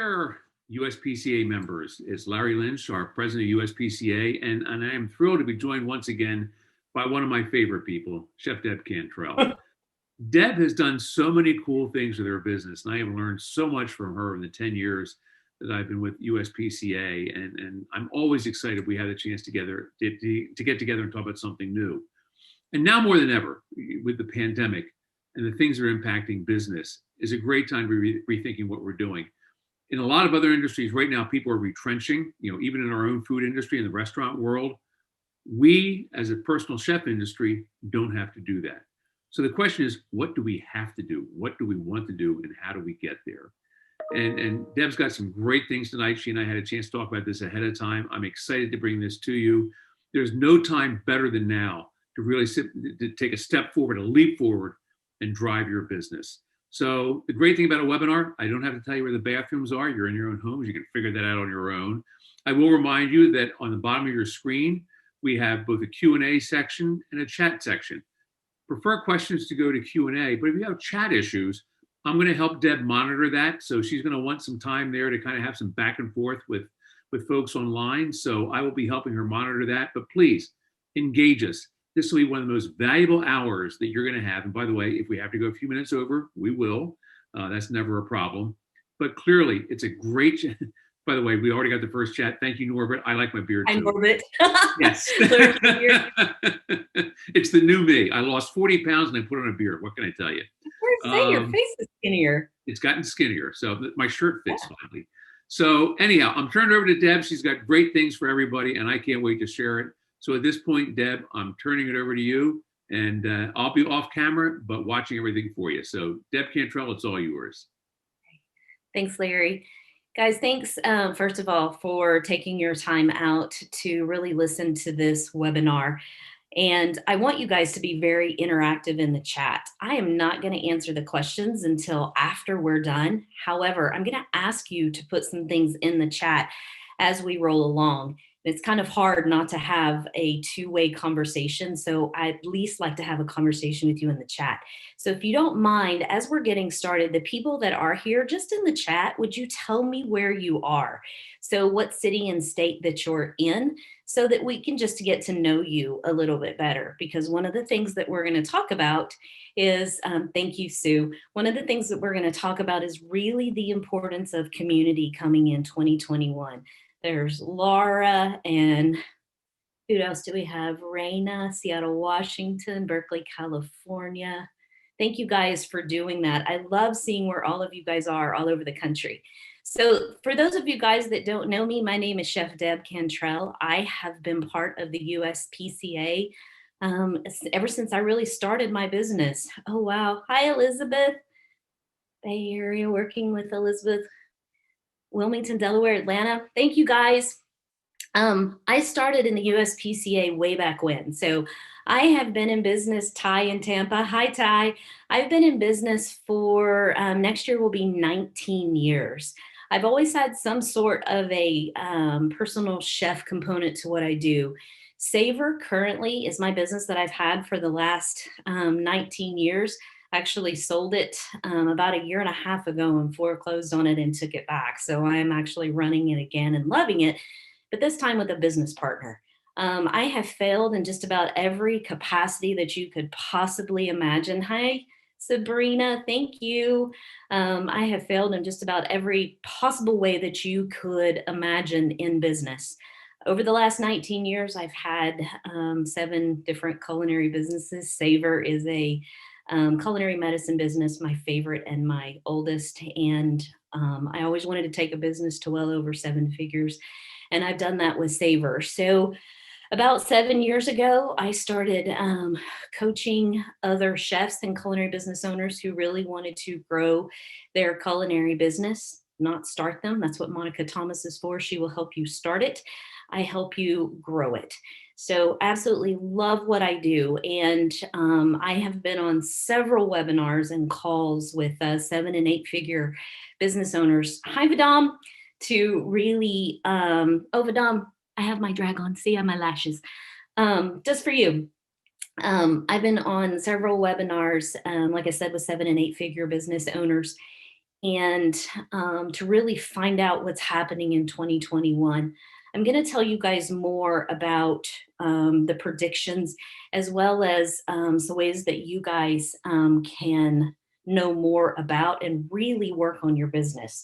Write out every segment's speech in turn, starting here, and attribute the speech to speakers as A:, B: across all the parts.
A: there, USPCA members. It's Larry Lynch, our president of USPCA, and I am thrilled to be joined once again by one of my favorite people, Chef Deb Cantrell. Deb has done so many cool things with her business, and I have learned so much from her in the 10 years that I've been with USPCA, and I'm always excited we have the chance together to get together and talk about something new. And now more than ever, with the pandemic and the things that are impacting business, is a great time to be rethinking what we're doing. In a lot of other industries right now, people are retrenching, even in our own food industry, in the restaurant world. We, as a personal chef industry, don't have to do that. So the question is, what do we have to do? What do we want to do? And how do we get there? And Deb's got some great things tonight. She and I had a chance to talk about this ahead of time. I'm excited to bring this to you. There's no time better than now to really to take a step forward, a leap forward, and drive your business. So the great thing about a webinar, I don't have to tell you where the bathrooms are. You're in your own homes. You can figure that out on your own. I will remind you that on the bottom of your screen, we have both a Q&A section and a chat section. Prefer questions to go to Q&A, but if you have chat issues, I'm going to help Deb monitor that. So she's going to want some time there to kind of have some back and forth with folks online. So I will be helping her monitor that, but please engage us. This will be one of the most valuable hours that you're going to have. And by the way, if we have to go a few minutes over, we will. That's never a problem. But clearly, it's a great, by the way, we already got the first chat. Thank you, Norbert. I like my beard too.
B: Hi, Norbert.
A: Yes. It's the new me. I lost 40 pounds and I put on a beard. What can I tell you?
B: Your face is skinnier.
A: It's gotten skinnier. So my shirt fits finally. So anyhow, I'm turning it over to Deb. She's got great things for everybody and I can't wait to share it. So at this point, Deb, I'm turning it over to you, and I'll be off camera, but watching everything for you. So Deb Cantrell, it's all yours.
B: Thanks, Larry. Guys, thanks, first of all, for taking your time out to really listen to this webinar. And I want you guys to be very interactive in the chat. I am not going to answer the questions until after we're done. However, I'm going to ask you to put some things in the chat as we roll along. It's kind of hard not to have a two-way conversation, so I at least like to have a conversation with you in the chat. So if you don't mind, as we're getting started, the people that are here, just in the chat, would you tell me where you are? So what city and state that you're in, so that we can just get to know you a little bit better. Because one of the things that we're going to talk about is, thank you, Sue. One of the things that we're going to talk about is really the importance of community coming in 2021. There's Laura, and who else do we have? Raina, Seattle, Washington, Berkeley, California. Thank you guys for doing that. I love seeing where all of you guys are all over the country. So for those of you guys that don't know me, my name is Chef Deb Cantrell. I have been part of the USPCA ever since I really started my business. Oh, wow. Hi, Elizabeth. Bay Area, working with Elizabeth. Wilmington, Delaware, Atlanta. Thank you guys. I started in the USPCA way back when. So I have been in business, Ty in Tampa. Hi, Ty. I've been in business for, next year will be 19 years. I've always had some sort of a personal chef component to what I do. Savor currently is my business that I've had for the last 19 years. Actually sold it about a year and a half ago and foreclosed on it and took it back. So I'm actually running it again and loving it, but this time with a business partner. I have failed in just about every capacity that you could possibly imagine. Hi, Sabrina, thank you. I have failed in just about every possible way that you could imagine in business. Over the last 19 years, I've had 7 different culinary businesses. Savor is a culinary medicine business, my favorite and my oldest. And I always wanted to take a business to well over 7 figures. And I've done that with Savor. So about 7 years ago, I started coaching other chefs and culinary business owners who really wanted to grow their culinary business, not start them. That's what Monica Thomas is for. She will help you start it. I help you grow it. So absolutely love what I do. And I have been on several webinars and calls with 7 and 8 figure business owners. Hi, Vidam, to really, oh, Vidam, I have my drag on. See, I have my lashes. Just for you. I've been on several webinars, like I said, with 7 and 8 figure business owners. and to really find out what's happening in 2021. I'm going to tell you guys more about the predictions, as well as some ways that you guys can know more about and really work on your business.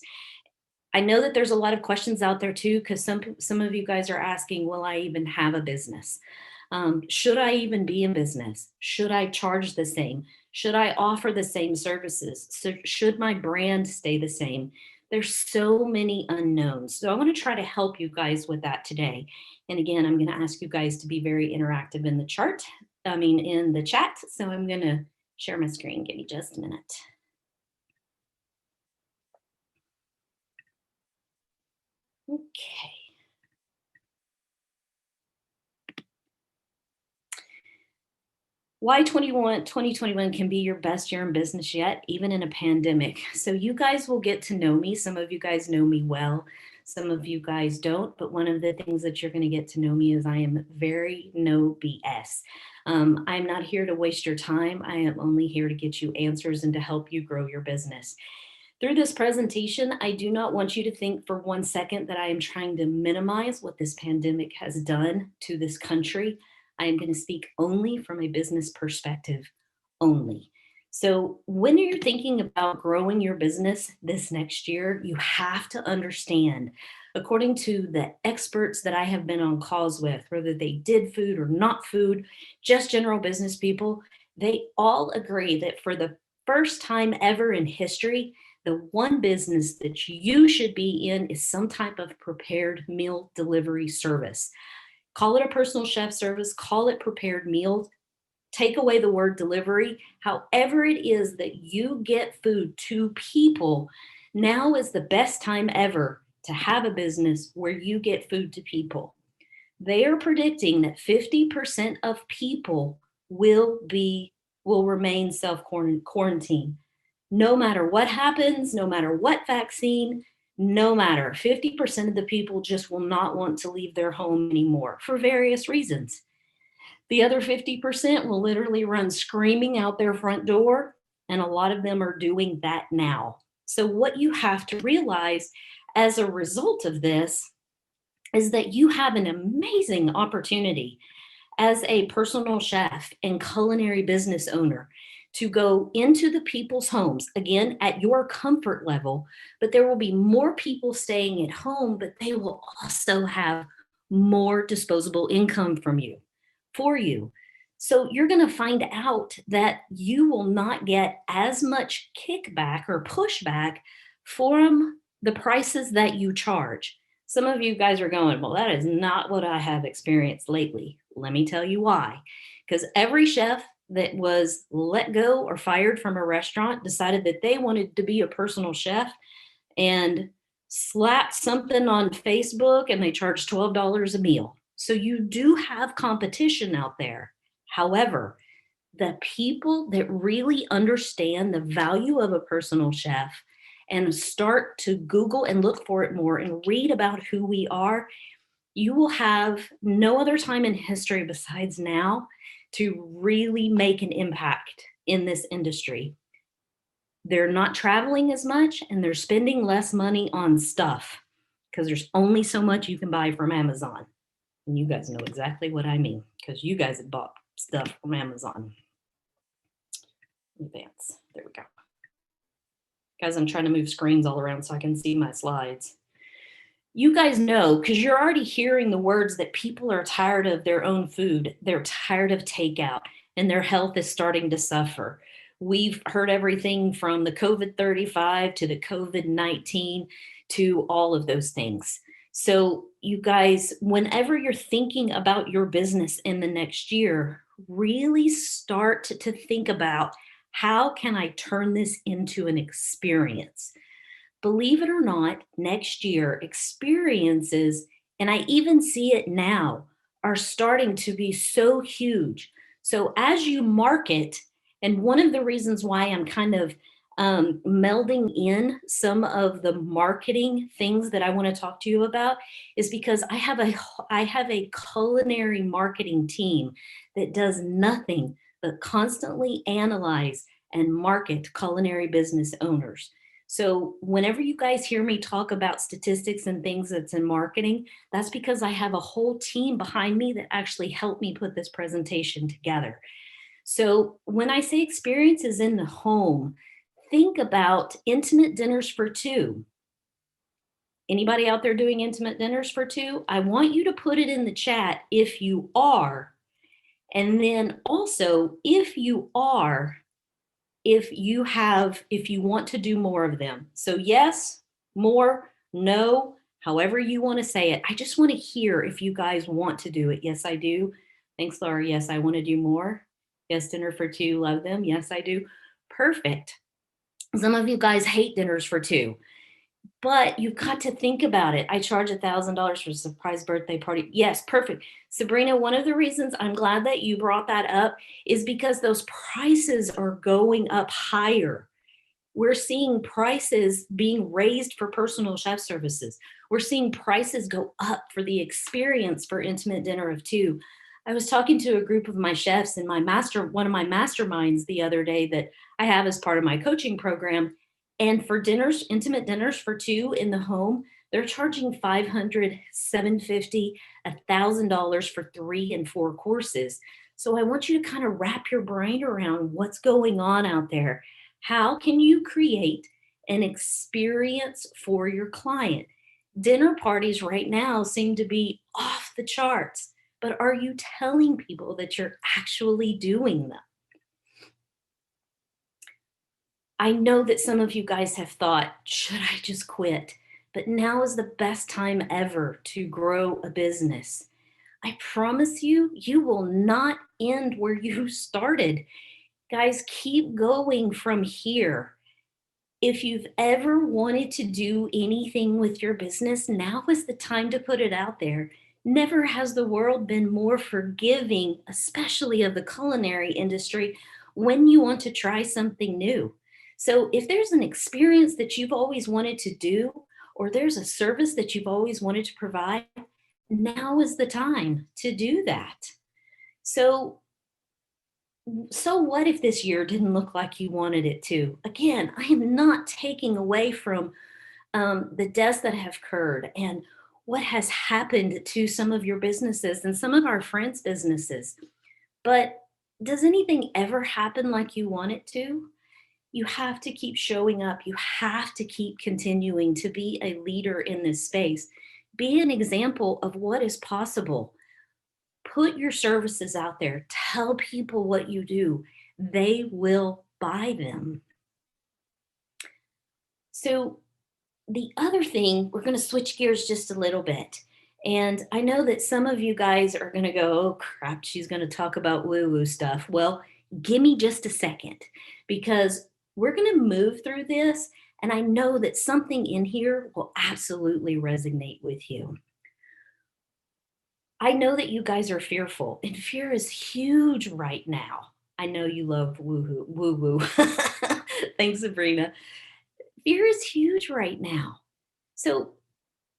B: I know that there's a lot of questions out there too, because some of you guys are asking, will I even have a business? Should I even be in business? Should I charge the same? Should I offer the same services? So should my brand stay the same? There's so many unknowns. So I want to try to help you guys with that today. And again, I'm going to ask you guys to be very interactive in the chart. In the chat. So I'm going to share my screen. Give me just a minute. Okay. Why 2021 can be your best year in business yet, even in a pandemic. So you guys will get to know me. Some of you guys know me well. Some of you guys don't. But one of the things that you're going to get to know me is I am very no BS. I'm not here to waste your time. I am only here to get you answers and to help you grow your business. Through this presentation, I do not want you to think for 1 second that I am trying to minimize what this pandemic has done to this country. I am going to speak only from a business perspective only. So when you're thinking about growing your business this next year, you have to understand, according to the experts that I have been on calls with, whether they did food or not food, just general business people, they all agree that for the first time ever in history, the one business that you should be in is some type of prepared meal delivery service. Call it a personal chef service, call it prepared meals, take away the word delivery. However it is that you get food to people, now is the best time ever to have a business where you get food to people. They are predicting that 50% of people will remain self-quarantine. No matter what happens, no matter what vaccine, no matter, 50% of the people just will not want to leave their home anymore for various reasons. The other 50% will literally run screaming out their front door, and a lot of them are doing that now. So what you have to realize as a result of this is that you have an amazing opportunity as a personal chef and culinary business owner to go into the people's homes, again, at your comfort level, but there will be more people staying at home, but they will also have more disposable income for you. So you're going to find out that you will not get as much kickback or pushback from the prices that you charge. Some of you guys are going, well, that is not what I have experienced lately. Let me tell you why. Because every chef that was let go or fired from a restaurant decided that they wanted to be a personal chef and slapped something on Facebook and they charged $12 a meal. So you do have competition out there. However, the people that really understand the value of a personal chef and start to Google and look for it more and read about who we are, you will have no other time in history besides now to really make an impact in this industry. They're not traveling as much and they're spending less money on stuff because there's only so much you can buy from Amazon. And you guys know exactly what I mean because you guys have bought stuff from Amazon. Advance. There we go. Guys, I'm trying to move screens all around so I can see my slides. You guys know, because you're already hearing the words that people are tired of their own food. They're tired of takeout and their health is starting to suffer. We've heard everything from the COVID-35 to the COVID-19 to all of those things. So you guys, whenever you're thinking about your business in the next year, really start to think about how can I turn this into an experience? Believe it or not, next year, experiences, and I even see it now, are starting to be so huge. So as you market, and one of the reasons why I'm kind of melding in some of the marketing things that I want to talk to you about is because I have a culinary marketing team that does nothing but constantly analyze and market culinary business owners. So whenever you guys hear me talk about statistics and things that's in marketing, that's because I have a whole team behind me that actually helped me put this presentation together. So when I say experiences in the home, think about intimate dinners for two. Anybody out there doing intimate dinners for two? I want you to put it in the chat if you are. And then also, if you are, if you want to do more of them. So yes, more, no, however you want to say it. I just want to hear if you guys want to do it. Yes, I do. Thanks, Laura. Yes, I want to do more. Yes, dinner for two, love them. Yes, I do. Perfect. Some of you guys hate dinners for two. But you've got to think about it. I charge $1,000 for a surprise birthday party. Yes, perfect. Sabrina, one of the reasons I'm glad that you brought that up is because those prices are going up higher. We're seeing prices being raised for personal chef services. We're seeing prices go up for the experience for intimate dinner of two. I was talking to a group of my chefs in one of my masterminds the other day that I have as part of my coaching program. And for dinners, intimate dinners for two in the home, they're charging $500, $750, $1,000 for 3 and 4 courses. So I want you to kind of wrap your brain around what's going on out there. How can you create an experience for your client? Dinner parties right now seem to be off the charts, but are you telling people that you're actually doing them? I know that some of you guys have thought, should I just quit? But now is the best time ever to grow a business. I promise you, you will not end where you started. Guys, keep going from here. If you've ever wanted to do anything with your business, now is the time to put it out there. Never has the world been more forgiving, especially of the culinary industry, when you want to try something new. So, if there's an experience that you've always wanted to do, or there's a service that you've always wanted to provide, now is the time to do that. So, so what if this year didn't look like you wanted it to? Again, I am not taking away from the deaths that have occurred and what has happened to some of your businesses and some of our friends' businesses. But does anything ever happen like you want it to? You have to keep showing up. You have to keep continuing to be a leader in this space. Be an example of what is possible. Put your services out there. Tell people what you do. They will buy them. So, the other thing, we're going to switch gears just a little bit. And I know that some of you guys are going to go, oh crap, she's going to talk about woo woo stuff. Well, give me just a second because we're going to move through this. And I know that something in here will absolutely resonate with you. I know that you guys are fearful, and fear is huge right now. I know you love woo woo. Thanks, Sabrina. Fear is huge right now. So,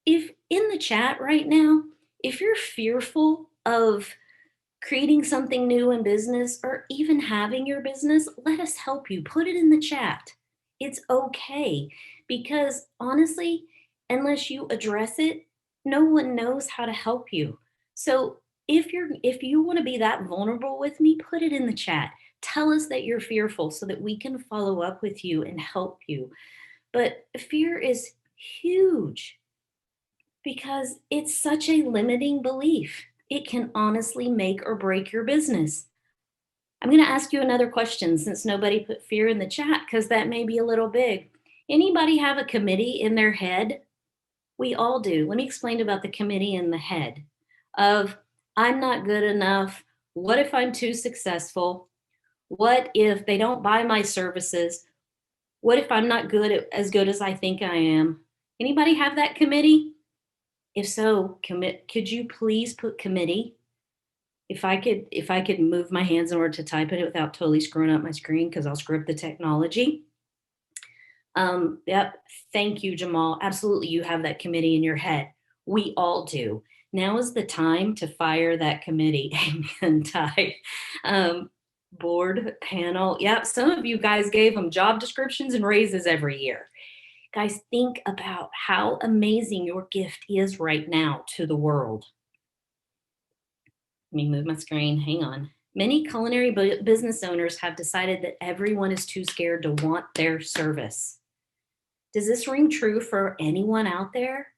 B: if in the chat right now, if you're fearful of creating something new in business or even having your business, let us help you. Put it in the chat. It's okay because honestly, unless you address it, no one knows how to help you. So if you want to be that vulnerable with me, put it in the chat. Tell us that you're fearful so that we can follow up with you and help you. But fear is huge because it's such a limiting belief. It can honestly make or break your business. I'm going to ask you another question since nobody put fear in the chat because that may be a little big. Anybody have a committee in their head? We all do. Let me explain about the committee in the head of I'm not good enough. What if I'm too successful? What if they don't buy my services? What if I'm not as good as I think I am? Anybody have that committee? If so, could you please put committee? If I could move my hands in order to type it without totally screwing up my screen because I'll screw up the technology. Yep. Thank you, Jamal. Absolutely. You have that committee in your head. We all do. Now is the time to fire that committee. Amen, Ty. Board panel. Yep. Some of you guys gave them job descriptions and raises every year. Guys, think about how amazing your gift is right now to the world. Let me move my screen. Hang on. Many culinary business owners have decided that everyone is too scared to want their service. Does this ring true for anyone out there?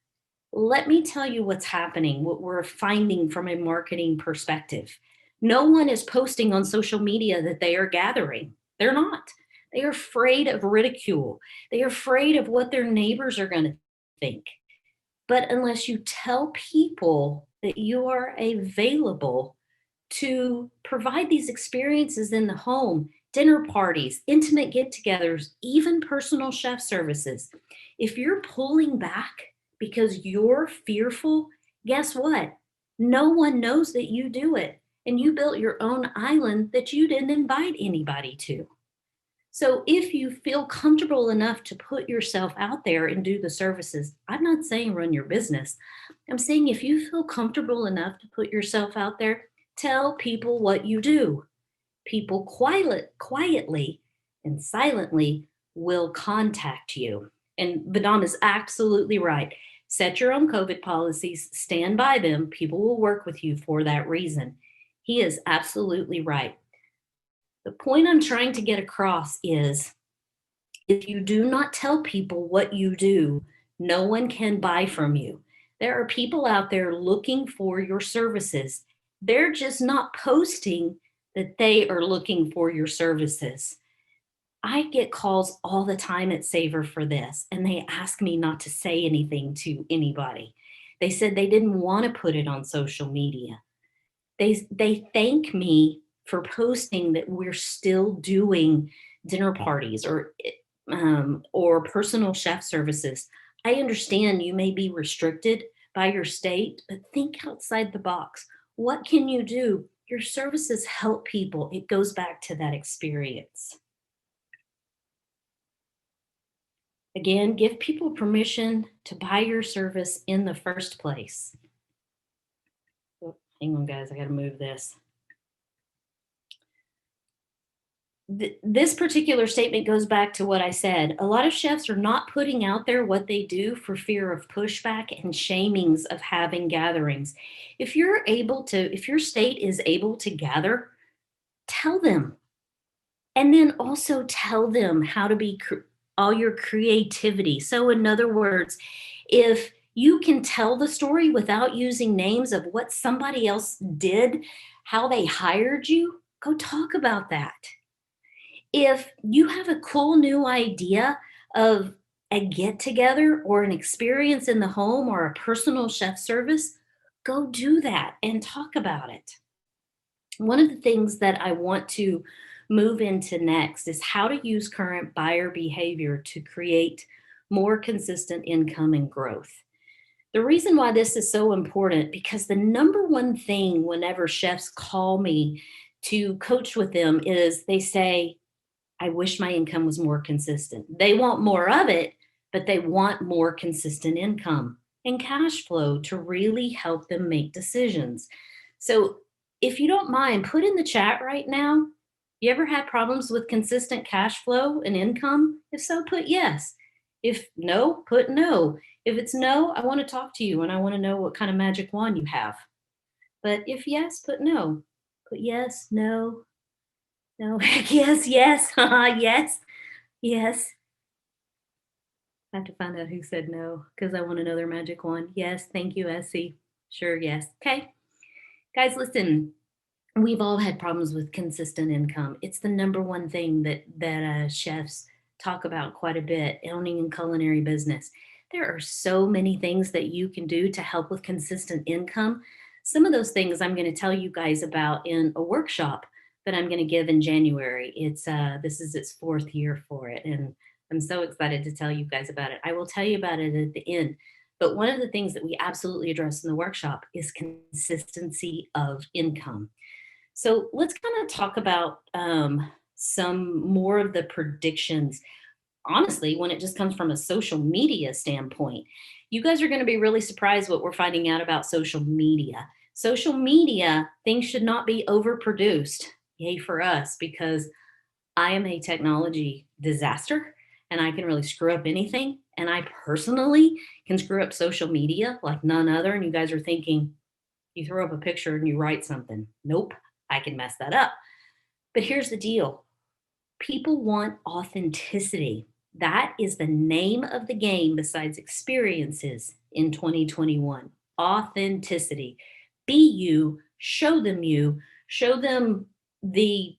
B: Let me tell you what's happening, what we're finding from a marketing perspective. No one is posting on social media that they are gathering. They're not. They are afraid of ridicule. They are afraid of what their neighbors are going to think. But unless you tell people that you are available to provide these experiences in the home, dinner parties, intimate get togethers, even personal chef services, if you're pulling back because you're fearful, guess what? No one knows that you do it. And you built your own island that you didn't invite anybody to. So if you feel comfortable enough to put yourself out there and do the services, I'm not saying run your business. I'm saying if you feel comfortable enough to put yourself out there, tell people what you do. People quietly and silently will contact you. And Vadam is absolutely right. Set your own COVID policies, stand by them. People will work with you for that reason. He is absolutely right. The point I'm trying to get across is if you do not tell people what you do, no one can buy from you. There are people out there looking for your services. They're just not posting that they are looking for your services. I get calls all the time at Savor for this, and they ask me not to say anything to anybody. They said they didn't want to put it on social media. They thank me for posting that we're still doing dinner parties or personal chef services. I understand you may be restricted by your state, but think outside the box. What can you do? Your services help people. It goes back to that experience. Again, give people permission to buy your service in the first place. Oh, hang on, guys, I got to move this. This particular statement goes back to what I said. A lot of chefs are not putting out there what they do for fear of pushback and shamings of having gatherings. If your state is able to gather, tell them. And then also tell them how to be all your creativity. So, in other words, if you can tell the story without using names of what somebody else did, how they hired you, go talk about that. If you have a cool new idea of a get together or an experience in the home or a personal chef service, go do that and talk about it. One of the things that I want to move into next is how to use current buyer behavior to create more consistent income and growth. The reason why this is so important because the number one thing whenever chefs call me to coach with them is they say, I wish my income was more consistent. They want more of it, but they want more consistent income and cash flow to really help them make decisions. So, if you don't mind, put in the chat right now. You ever had problems with consistent cash flow and income? If so, put yes. If no, put no. If it's no, I want to talk to you and I want to know what kind of magic wand you have. But if yes, put no. Put yes, no, no, yes, yes, yes, yes. I have to find out who said no because I want to know their magic wand. Yes, thank you, Essie. Sure, yes. Okay. Guys, listen, we've all had problems with consistent income. It's the number one thing that chefs talk about quite a bit, owning a culinary business. There are so many things that you can do to help with consistent income. Some of those things I'm going to tell you guys about in a workshop that I'm going to give in January. It's this is its fourth year for it, and I'm so excited to tell you guys about it. I will tell you about it at the end. But one of the things that we absolutely address in the workshop is consistency of income. So let's kind of talk about some more of the predictions. Honestly, when it just comes from a social media standpoint, you guys are going to be really surprised what we're finding out about social media. Social media, things should not be overproduced. Yay for us, because I am a technology disaster and I can really screw up anything. And I personally can screw up social media like none other. And you guys are thinking, you throw up a picture and you write something. Nope, I can mess that up. But here's the deal, people want authenticity. That is the name of the game besides experiences in 2021. Authenticity. Be you, show them the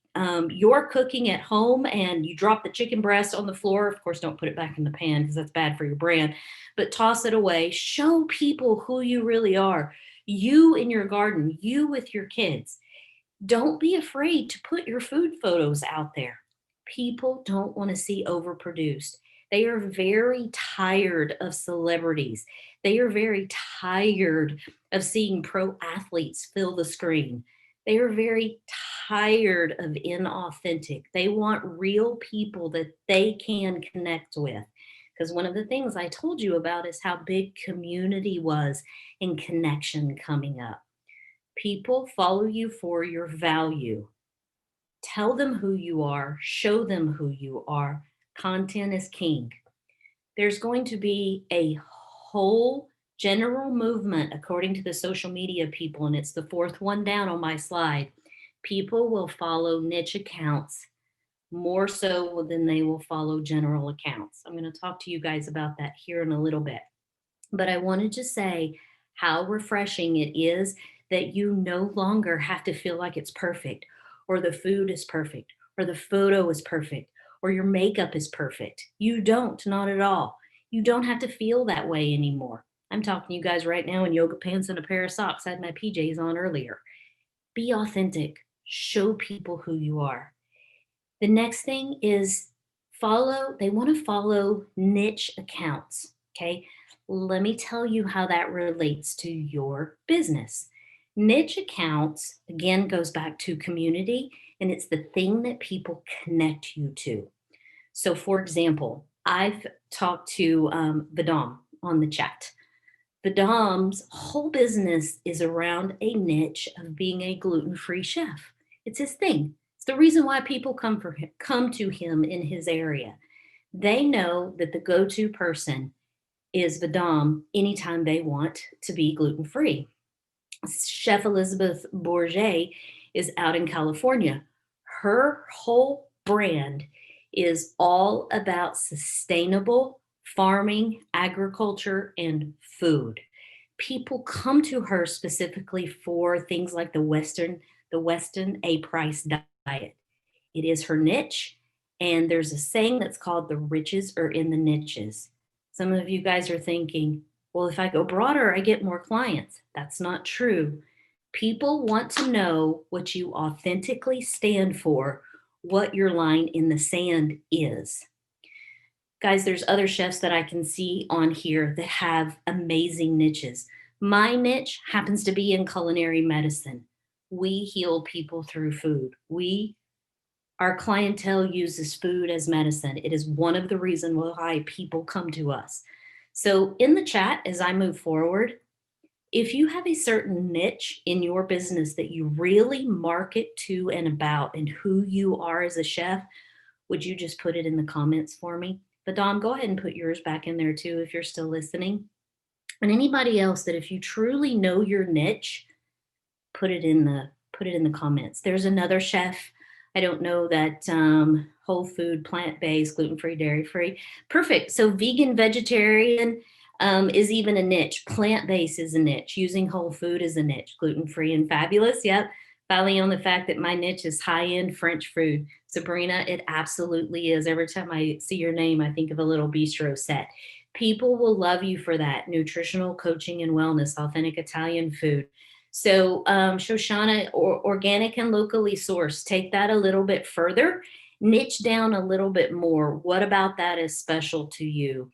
B: you're cooking at home and you drop the chicken breast on the floor. Of course, don't put it back in the pan because that's bad for your brand, but toss it away. Show people who you really are. You in your garden, you with your kids. Don't be afraid to put your food photos out there. People don't want to see overproduced. They are very tired of celebrities. They are very tired of seeing pro athletes fill the screen. They are very tired of inauthentic. They want real people that they can connect with. Because one of the things I told you about is how big community was in connection coming up. People follow you for your value. Tell them who you are, show them who you are. Content is king. There's going to be a whole general movement, according to the social media people, and it's the fourth one down on my slide. People will follow niche accounts more so than they will follow general accounts. I'm going to talk to you guys about that here in a little bit. But I wanted to say how refreshing it is that you no longer have to feel like it's perfect, or the food is perfect, or the photo is perfect, or your makeup is perfect. You don't, not at all. You don't have to feel that way anymore. I'm talking to you guys right now in yoga pants and a pair of socks. I had my PJs on earlier. Be authentic. Show people who you are. The next thing is they want to follow niche accounts. Okay. Let me tell you how that relates to your business. Niche accounts, again, goes back to community, and it's the thing that people connect you to. So, for example, I've talked to Vidam on the chat. Vidam's whole business is around a niche of being a gluten-free chef. It's his thing. It's the reason why people come to him in his area. They know that the go-to person is Vidam anytime they want to be gluten-free. Chef Elizabeth Bourget is out in California. Her whole brand is all about sustainable farming, agriculture, and food. People come to her specifically for things like the Weston A. Price diet. It is her niche, and there's a saying that's called the riches are in the niches. Some of you guys are thinking, well, if I go broader, I get more clients. That's not true. People want to know what you authentically stand for, what your line in the sand is. Guys, there's other chefs that I can see on here that have amazing niches. My niche happens to be in culinary medicine. We heal people through food. Our clientele uses food as medicine. It is one of the reasons why people come to us. So in the chat, as I move forward, if you have a certain niche in your business that you really market to and about and who you are as a chef, would you just put it in the comments for me? But Dom, go ahead and put yours back in there too if you're still listening. And anybody else that if you truly know your niche, put it in the comments. There's another chef. I don't know that whole food, plant-based, gluten-free, dairy-free. Perfect. So vegan, vegetarian is even a niche. Plant-based is a niche. Using whole food is a niche. Gluten-free and fabulous. Yep. Finally, on the fact that my niche is high-end French food. Sabrina, it absolutely is. Every time I see your name, I think of a little bistro set. People will love you for that. Nutritional coaching and wellness, authentic Italian food. So Shoshana, organic and locally sourced, take that a little bit further, niche down a little bit more. What about that is special to you?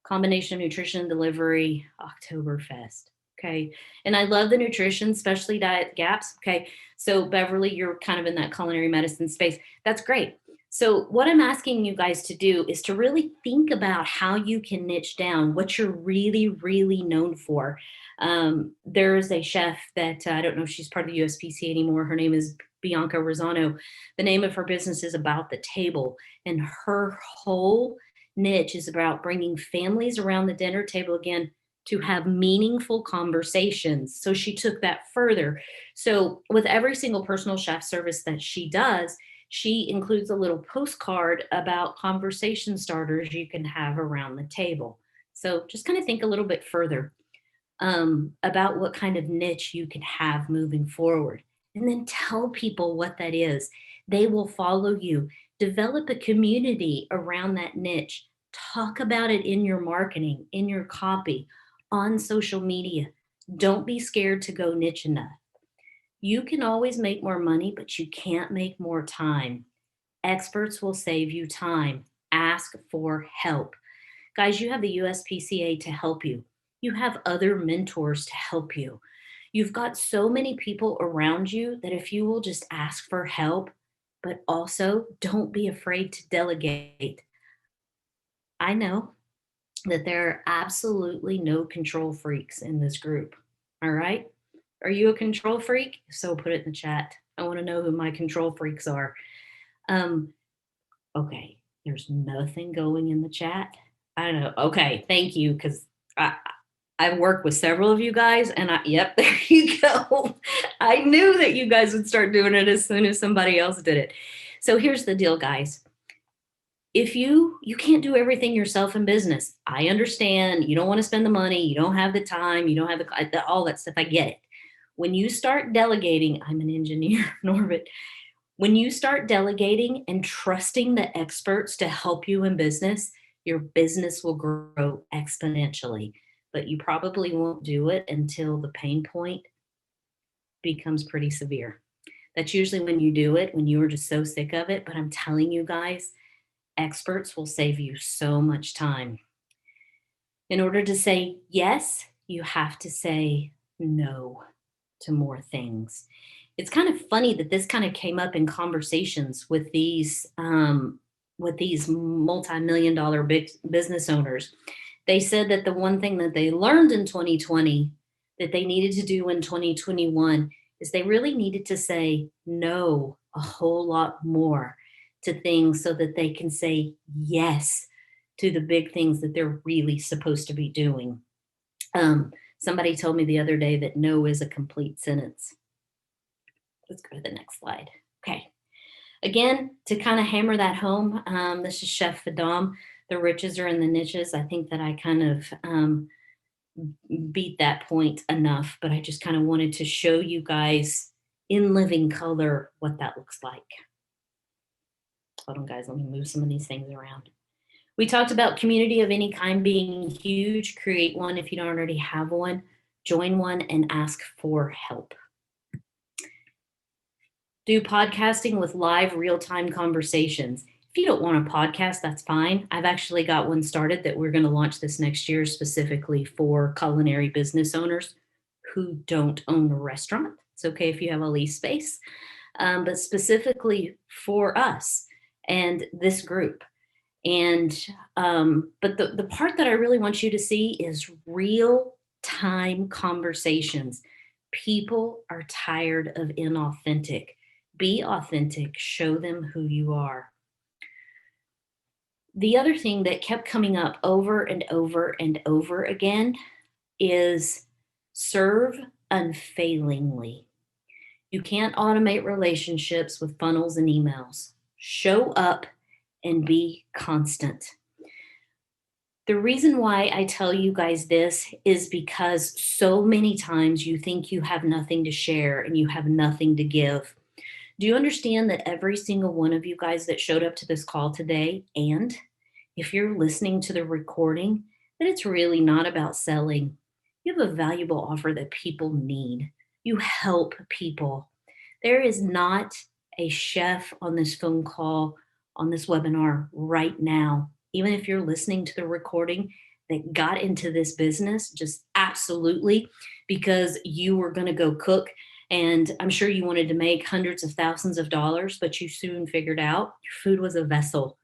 B: Combination of nutrition and delivery, Oktoberfest. Okay. And I love the nutrition, specialty diet gaps. Okay. So Beverly, you're kind of in that culinary medicine space. That's great. So what I'm asking you guys to do is to really think about how you can niche down what you're really, really known for. There's a chef that I don't know if she's part of the USPCA anymore. Her name is Bianca Rosano. The name of her business is About the Table, and her whole niche is about bringing families around the dinner table again to have meaningful conversations. So she took that further. So with every single personal chef service that she does, she includes a little postcard about conversation starters you can have around the table. So just kind of think a little bit further about what kind of niche you can have moving forward. And then tell people what that is. They will follow you. Develop a community around that niche. Talk about it in your marketing, in your copy, on social media. Don't be scared to go niche enough. You can always make more money, but you can't make more time. Experts will save you time. Ask for help. Guys, you have the USPCA to help you. You have other mentors to help you. You've got so many people around you that if you will just ask for help, but also don't be afraid to delegate. I know that there are absolutely no control freaks in this group. All right? Are you a control freak? If so, put it in the chat. I want to know who my control freaks are. Um, okay, there's nothing going in the chat. I don't know. Okay, thank you, because I've worked with several of you guys, and yep, there you go. I knew that you guys would start doing it as soon as somebody else did it. So here's the deal, guys. If you can't do everything yourself in business, I understand. You don't want to spend the money, you don't have the time, you don't have all that stuff. I get it. When you start delegating, I'm an engineer, Norbert. When you start delegating and trusting the experts to help you in business, your business will grow exponentially. But you probably won't do it until the pain point becomes pretty severe. That's usually when you do it, when you are just so sick of it. But I'm telling you guys, experts will save you so much time. In order to say yes, you have to say no to more things. It's kind of funny that this kind of came up in conversations with these multi-million dollar big business owners. They said that the one thing that they learned in 2020 that they needed to do in 2021 is they really needed to say no a whole lot more to things so that they can say yes to the big things that they're really supposed to be doing. Somebody told me the other day that no is a complete sentence. Let's go to the next slide. Okay. Again, to kind of hammer that home, this is Chef Vidam. The riches are in the niches. I think that I kind of beat that point enough, but I just kind of wanted to show you guys in living color what that looks like. Hold on, guys. Let me move some of these things around. We talked about community of any kind being huge. Create one if you don't already have one. Join one and ask for help. Do podcasting with live real-time conversations. If you don't want a podcast, that's fine. I've actually got one started that we're going to launch this next year specifically for culinary business owners who don't own a restaurant. It's okay if you have a lease space, but specifically for us and this group. And but the part that I really want you to see is real-time conversations. People are tired of inauthentic. Be authentic. Show them who you are. The other thing that kept coming up over and over and over again is serve unfailingly. You can't automate relationships with funnels and emails. Show up and be constant. The reason why I tell you guys this is because so many times you think you have nothing to share and you have nothing to give. Do you understand that every single one of you guys that showed up to this call today, and if you're listening to the recording, that it's really not about selling. You have a valuable offer that people need. You help people. There is not a chef on this phone call, on this webinar right now, even if you're listening to the recording, that got into this business just absolutely because you were going to go cook. And I'm sure you wanted to make hundreds of thousands of dollars, but you soon figured out your food was a vessel.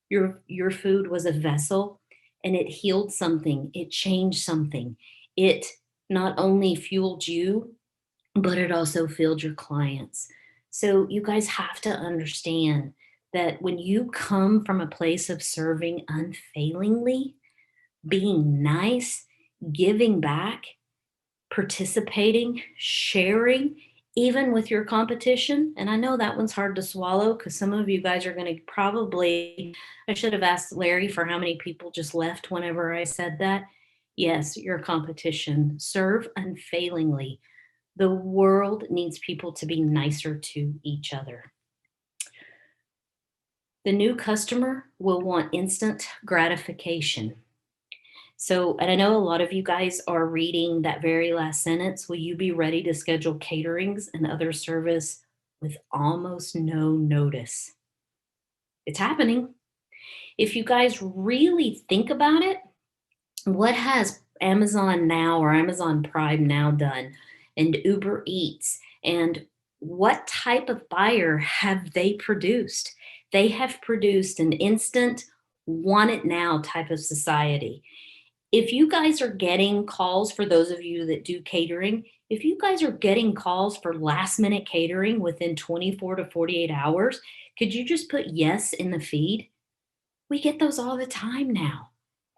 B: Your food was a vessel, and it healed something. It changed something. It not only fueled you, but it also filled your clients. So you guys have to understand that when you come from a place of serving unfailingly, being nice, giving back, participating, sharing, even with your competition. And I know that one's hard to swallow because some of you guys are going to probably, I should have asked Larry for how many people just left whenever I said that. Yes, your competition. Serve unfailingly. The world needs people to be nicer to each other. The new customer will want instant gratification. So, and I know a lot of you guys are reading that very last sentence. Will you be ready to schedule caterings and other service with almost no notice? It's happening. If you guys really think about it, what has Amazon Now or Amazon Prime Now done and Uber Eats and what type of buyer have they produced? They have produced an instant, want it now type of society. If you guys are getting calls, for those of you that do catering, if you guys are getting calls for last minute catering within 24 to 48 hours, could you just put yes in the feed? We get those all the time now.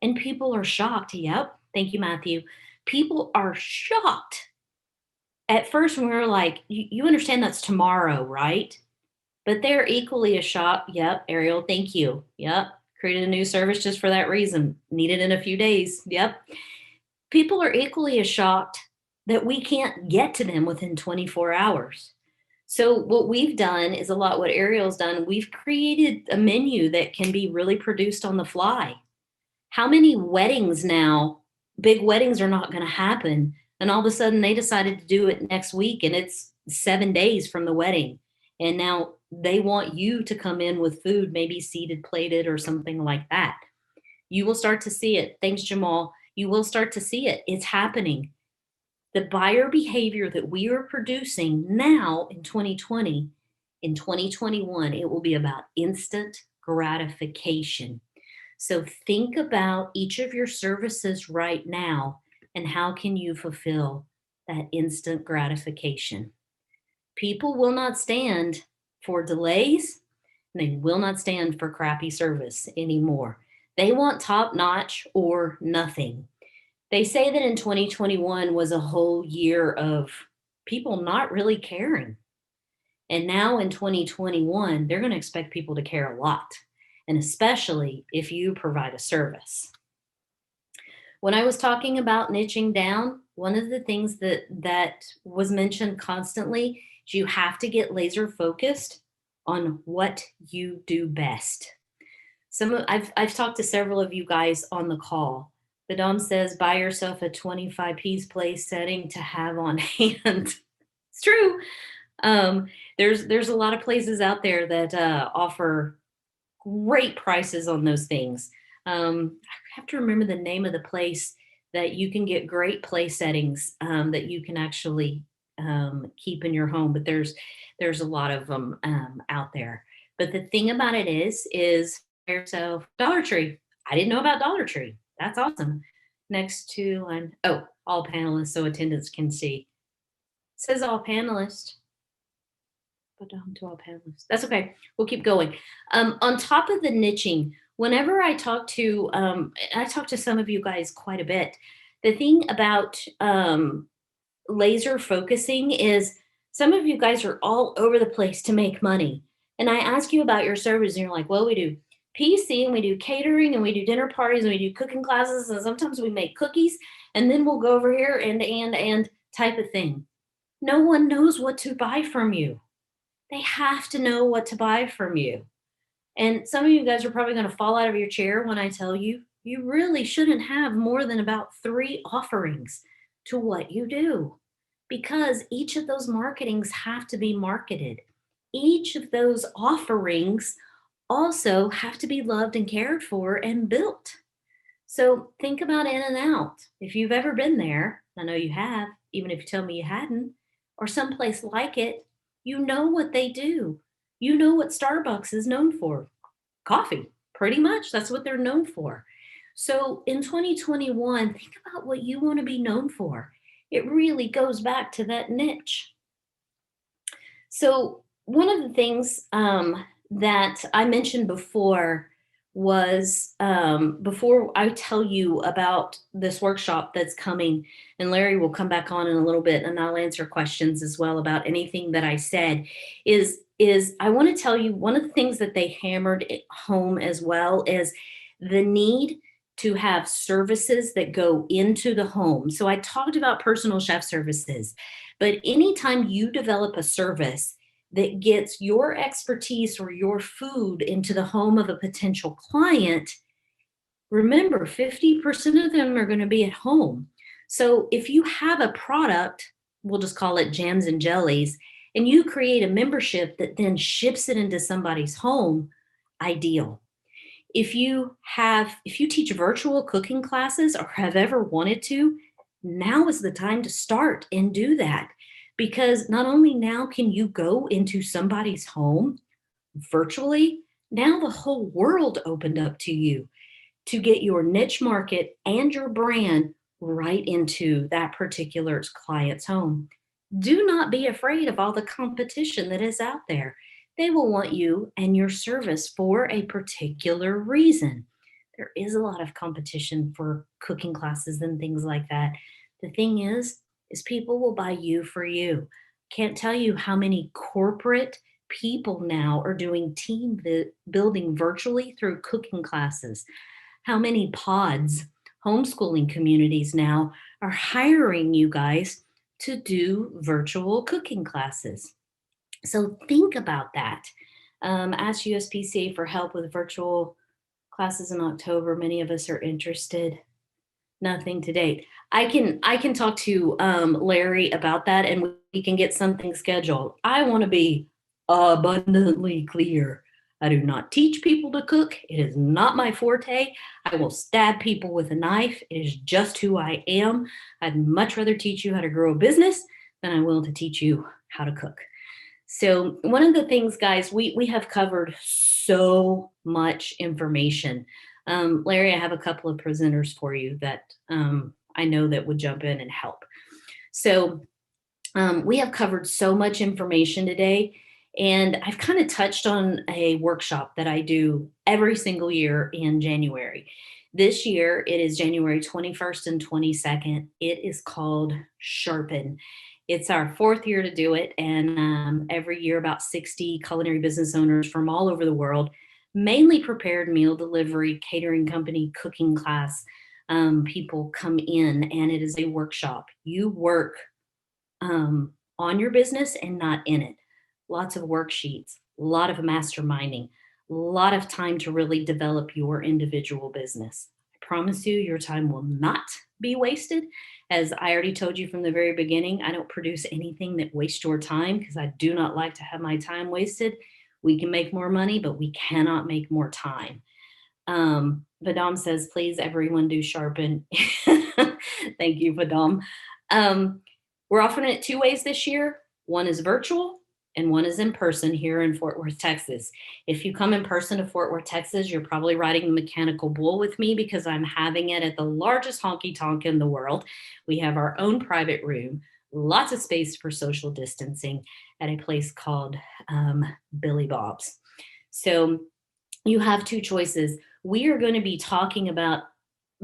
B: And people are shocked. Yep. Thank you, Matthew. People are shocked. At first, when we were like, you understand that's tomorrow, right? But they're equally as shocked. Yep, Ariel, thank you. Yep, created a new service just for that reason. Needed in a few days. Yep. People are equally as shocked that we can't get to them within 24 hours. So what we've done is a lot what Ariel's done. We've created a menu that can be really produced on the fly. How many weddings now, big weddings are not going to happen. And all of a sudden they decided to do it next week and it's 7 days from the wedding. And now they want you to come in with food, maybe seated, plated, or something like that. You will start to see it. Thanks, Jamal. You will start to see it. It's happening. The buyer behavior that we are producing now in 2020, in 2021, it will be about instant gratification. So think about each of your services right now and how can you fulfill that instant gratification. People will not stand for delays, and they will not stand for crappy service anymore. They want top notch or nothing. They say that in 2021 was a whole year of people not really caring. And now in 2021, they're going to expect people to care a lot, and especially if you provide a service. When I was talking about niching down, one of the things that was mentioned constantly is you have to get laser focused on what you do best. I've talked to several of you guys on the call. The Dom says buy yourself a 25-piece place setting to have on hand. It's true. There's a lot of places out there that offer great prices on those things. I have to remember the name of the place that you can get great place settings that you can actually keep in your home. But there's a lot of them out there. But the thing about it is yourself Dollar Tree. I didn't know about Dollar Tree. That's awesome. Next to all panelists so attendants can see. It says all panelists. But down to all panelists. That's okay. We'll keep going. On top of the niching, whenever I talk to some of you guys quite a bit. The thing about laser focusing is some of you guys are all over the place to make money. And I ask you about your service, and you're like, well, we do PC and we do catering and we do dinner parties and we do cooking classes and sometimes we make cookies and then we'll go over here and type of thing. No one knows what to buy from you. They have to know what to buy from you. And some of you guys are probably going to fall out of your chair when I tell you, you really shouldn't have more than about 3 offerings to what you do because each of those marketings have to be marketed. Each of those offerings also have to be loved and cared for and built. So think about in and out. If you've ever been there, I know you have, even if you tell me you hadn't, or someplace like it, you know what they do. You know what Starbucks is known for. Coffee, pretty much. That's what they're known for. So in 2021, think about what you want to be known for. It really goes back to that niche. So one of the things that I mentioned before was before I tell you about this workshop that's coming, and Larry will come back on in a little bit, and I'll answer questions as well about anything that I said. Is I want to tell you one of the things that they hammered it home as well is the need to have services that go into the home. So I talked about personal chef services, but anytime you develop a service that gets your expertise or your food into the home of a potential client, remember 50% of them are going to be at home. So if you have a product, we'll just call it jams and jellies, and you create a membership that then ships it into somebody's home, ideal. If you teach virtual cooking classes or have ever wanted to, now is the time to start and do that, because not only now can you go into somebody's home virtually, now the whole world opened up to you to get your niche market and your brand right into that particular client's home. Do not be afraid of all the competition that is out there. They will want you and your service for a particular reason. There is a lot of competition for cooking classes and things like that. The thing is people will buy you for you. Can't tell you how many corporate people now are doing building virtually through cooking classes. How many pods, homeschooling communities now are hiring you guys to do virtual cooking classes. So think about that. Ask USPCA for help with virtual classes in October. Many of us are interested. Nothing to date. I can talk to Larry about that, and we can get something scheduled. I want to be abundantly clear. I do not teach people to cook. It is not my forte. I will stab people with a knife. It is just who I am. I'd much rather teach you how to grow a business than I will to teach you how to cook. So one of the things, guys, we have covered so much information. Larry, I have a couple of presenters for you that I know that would jump in and help. So we have covered so much information today, and I've kind of touched on a workshop that I do every single year in January. This year, it is January 21st and 22nd. It is called Sharpen. It's our fourth year to do it, and every year about 60 culinary business owners from all over the world, mainly prepared meal delivery, catering company, cooking class, people come in, and it is a workshop. You work on your business and not in it. Lots of worksheets, a lot of masterminding, a lot of time to really develop your individual business. I promise you, your time will not be wasted. As I already told you from the very beginning, I don't produce anything that wastes your time because I do not like to have my time wasted. We can make more money, but we cannot make more time. Vadam says, please, everyone do Sharpen. Thank you, Vadam. We're offering it two ways this year. One is virtual and one is in person here in Fort Worth, Texas. If you come in person to Fort Worth, Texas, you're probably riding the mechanical bull with me because I'm having it at the largest honky tonk in the world. We have our own private room, lots of space for social distancing at a place called Billy Bob's. So you have two choices. We are going to be talking about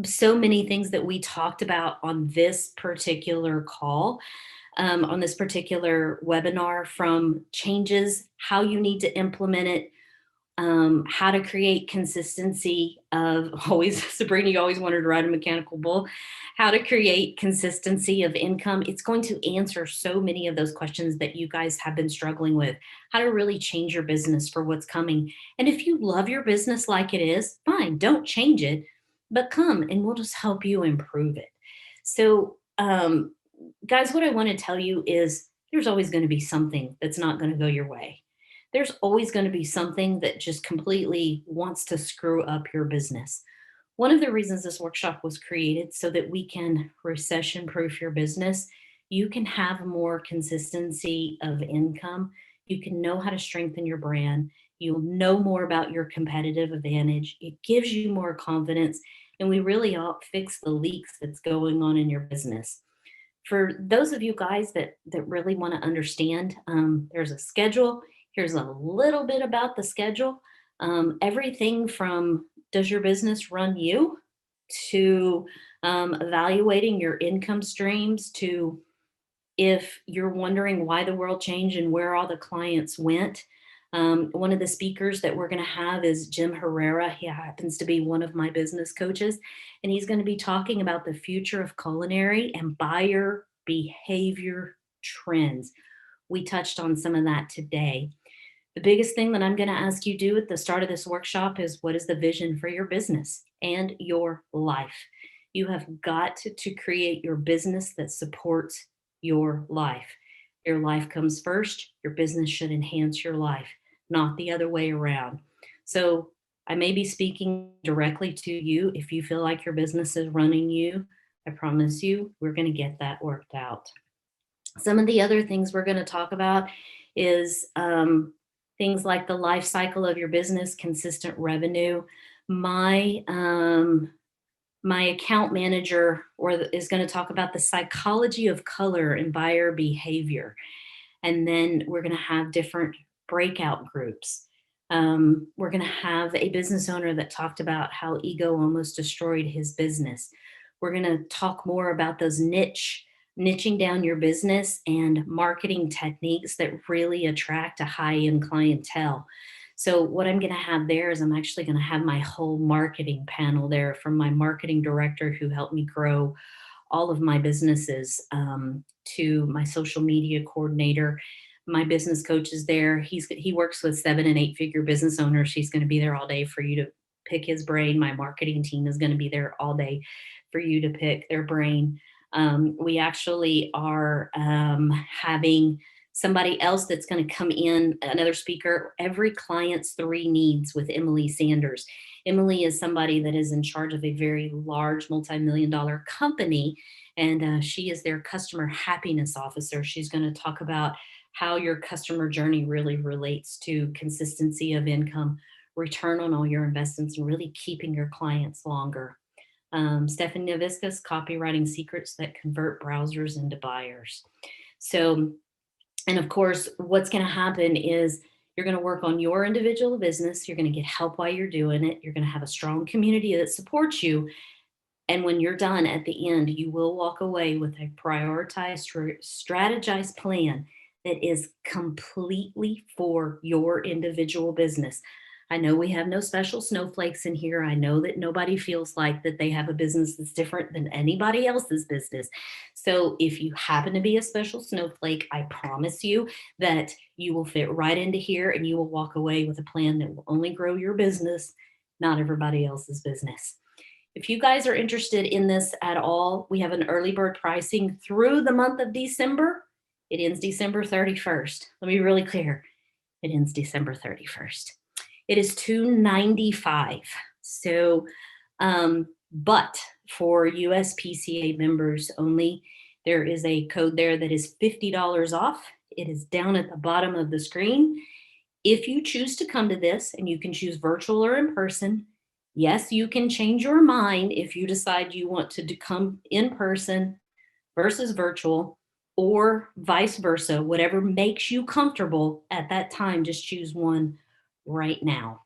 B: so many things that we talked about on this particular call, on this particular webinar, from changes, how you need to implement it, how to create consistency of always, Sabrina, you always wanted to ride a mechanical bull, how to create consistency of income. It's going to answer so many of those questions that you guys have been struggling with, how to really change your business for what's coming. And if you love your business like it is, fine, don't change it, but come and we'll just help you improve it. So, guys, what I want to tell you is there's always going to be something that's not going to go your way. There's always going to be something that just completely wants to screw up your business. One of the reasons this workshop was created so that we can recession proof your business. You can have more consistency of income. You can know how to strengthen your brand. You'll know more about your competitive advantage. It gives you more confidence, and we really help fix the leaks that's going on in your business. For those of you guys that really want to understand, there's a schedule. Here's a little bit about the schedule. Everything from does your business run you to evaluating your income streams to if you're wondering why the world changed and where all the clients went. One of the speakers that we're going to have is Jim Herrera. He happens to be one of my business coaches, and he's going to be talking about the future of culinary and buyer behavior trends. We touched on some of that today. The biggest thing that I'm going to ask you to do at the start of this workshop is what is the vision for your business and your life? You have got to create your business that supports your life. Your life comes first. Your business should enhance your life, not the other way around. So I may be speaking directly to you. If you feel like your business is running you, I promise you, we're going to get that worked out. Some of the other things we're going to talk about is things like the life cycle of your business, consistent revenue. My account manager is going to talk about the psychology of color and buyer behavior. And then we're going to have different breakout groups. We're going to have a business owner that talked about how ego almost destroyed his business. We're going to talk more about those niching down your business and marketing techniques that really attract a high-end clientele. So what I'm going to have there is I'm actually going to have my whole marketing panel there from my marketing director who helped me grow all of my businesses to my social media coordinator. My business coach is there. He works with 7 and 8 figure business owners. He's going to be there all day for you to pick his brain. My marketing team is going to be there all day for you to pick their brain. We actually are having somebody else that's going to come in, another speaker, every client's 3 needs with Emily Sanders. Emily is somebody that is in charge of a very large multi-million-dollar company, and she is their customer happiness officer. She's going to talk about how your customer journey really relates to consistency of income, return on all your investments, and really keeping your clients longer. Stephanie Naviscus, copywriting secrets that convert browsers into buyers. So, and of course, what's going to happen is you're going to work on your individual business. You're going to get help while you're doing it. You're going to have a strong community that supports you. And when you're done at the end, you will walk away with a prioritized, strategized plan that is completely for your individual business. I know we have no special snowflakes in here. I know that nobody feels like that they have a business that's different than anybody else's business. So if you happen to be a special snowflake, I promise you that you will fit right into here and you will walk away with a plan that will only grow your business, not everybody else's business. If you guys are interested in this at all, we have an early bird pricing through the month of December. It ends December 31st. Let me be really clear. It ends December 31st. It is $295. So, but for USPCA members only, there is a code there that is $50 off. It is down at the bottom of the screen. If you choose to come to this, and you can choose virtual or in person, yes, you can change your mind if you decide you want to come in person versus virtual, or vice versa, whatever makes you comfortable at that time, just choose one right now.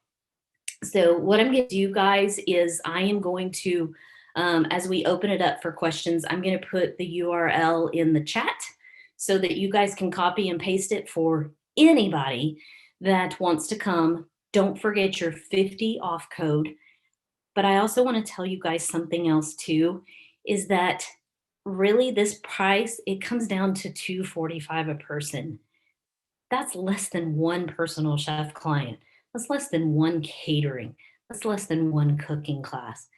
B: So what I'm going to do, guys, is I am going to, as we open it up for questions, I'm going to put the URL in the chat so that you guys can copy and paste it for anybody that wants to come. Don't forget your 50 off code. But I also want to tell you guys something else too, is that really this price, it comes down to $245 a person. That's less than one personal chef client. That's less than one catering. That's less than one cooking class.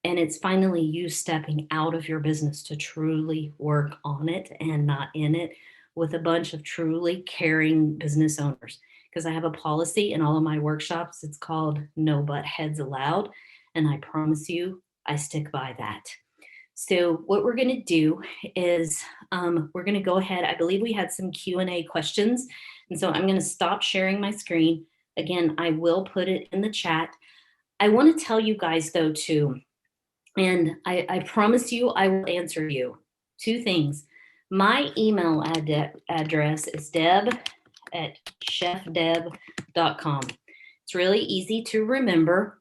B: And it's finally you stepping out of your business to truly work on it and not in it with a bunch of truly caring business owners. Because I have a policy in all of my workshops. It's called No Butt Heads Allowed. And I promise you, I stick by that. So what we're going to do is we're going to go ahead. I believe we had some Q&A questions. And so I'm going to stop sharing my screen. Again, I will put it in the chat. I want to tell you guys, though, too, and I promise you I will answer you. 2 things. My email address is at chefdeb.com. It's really easy to remember.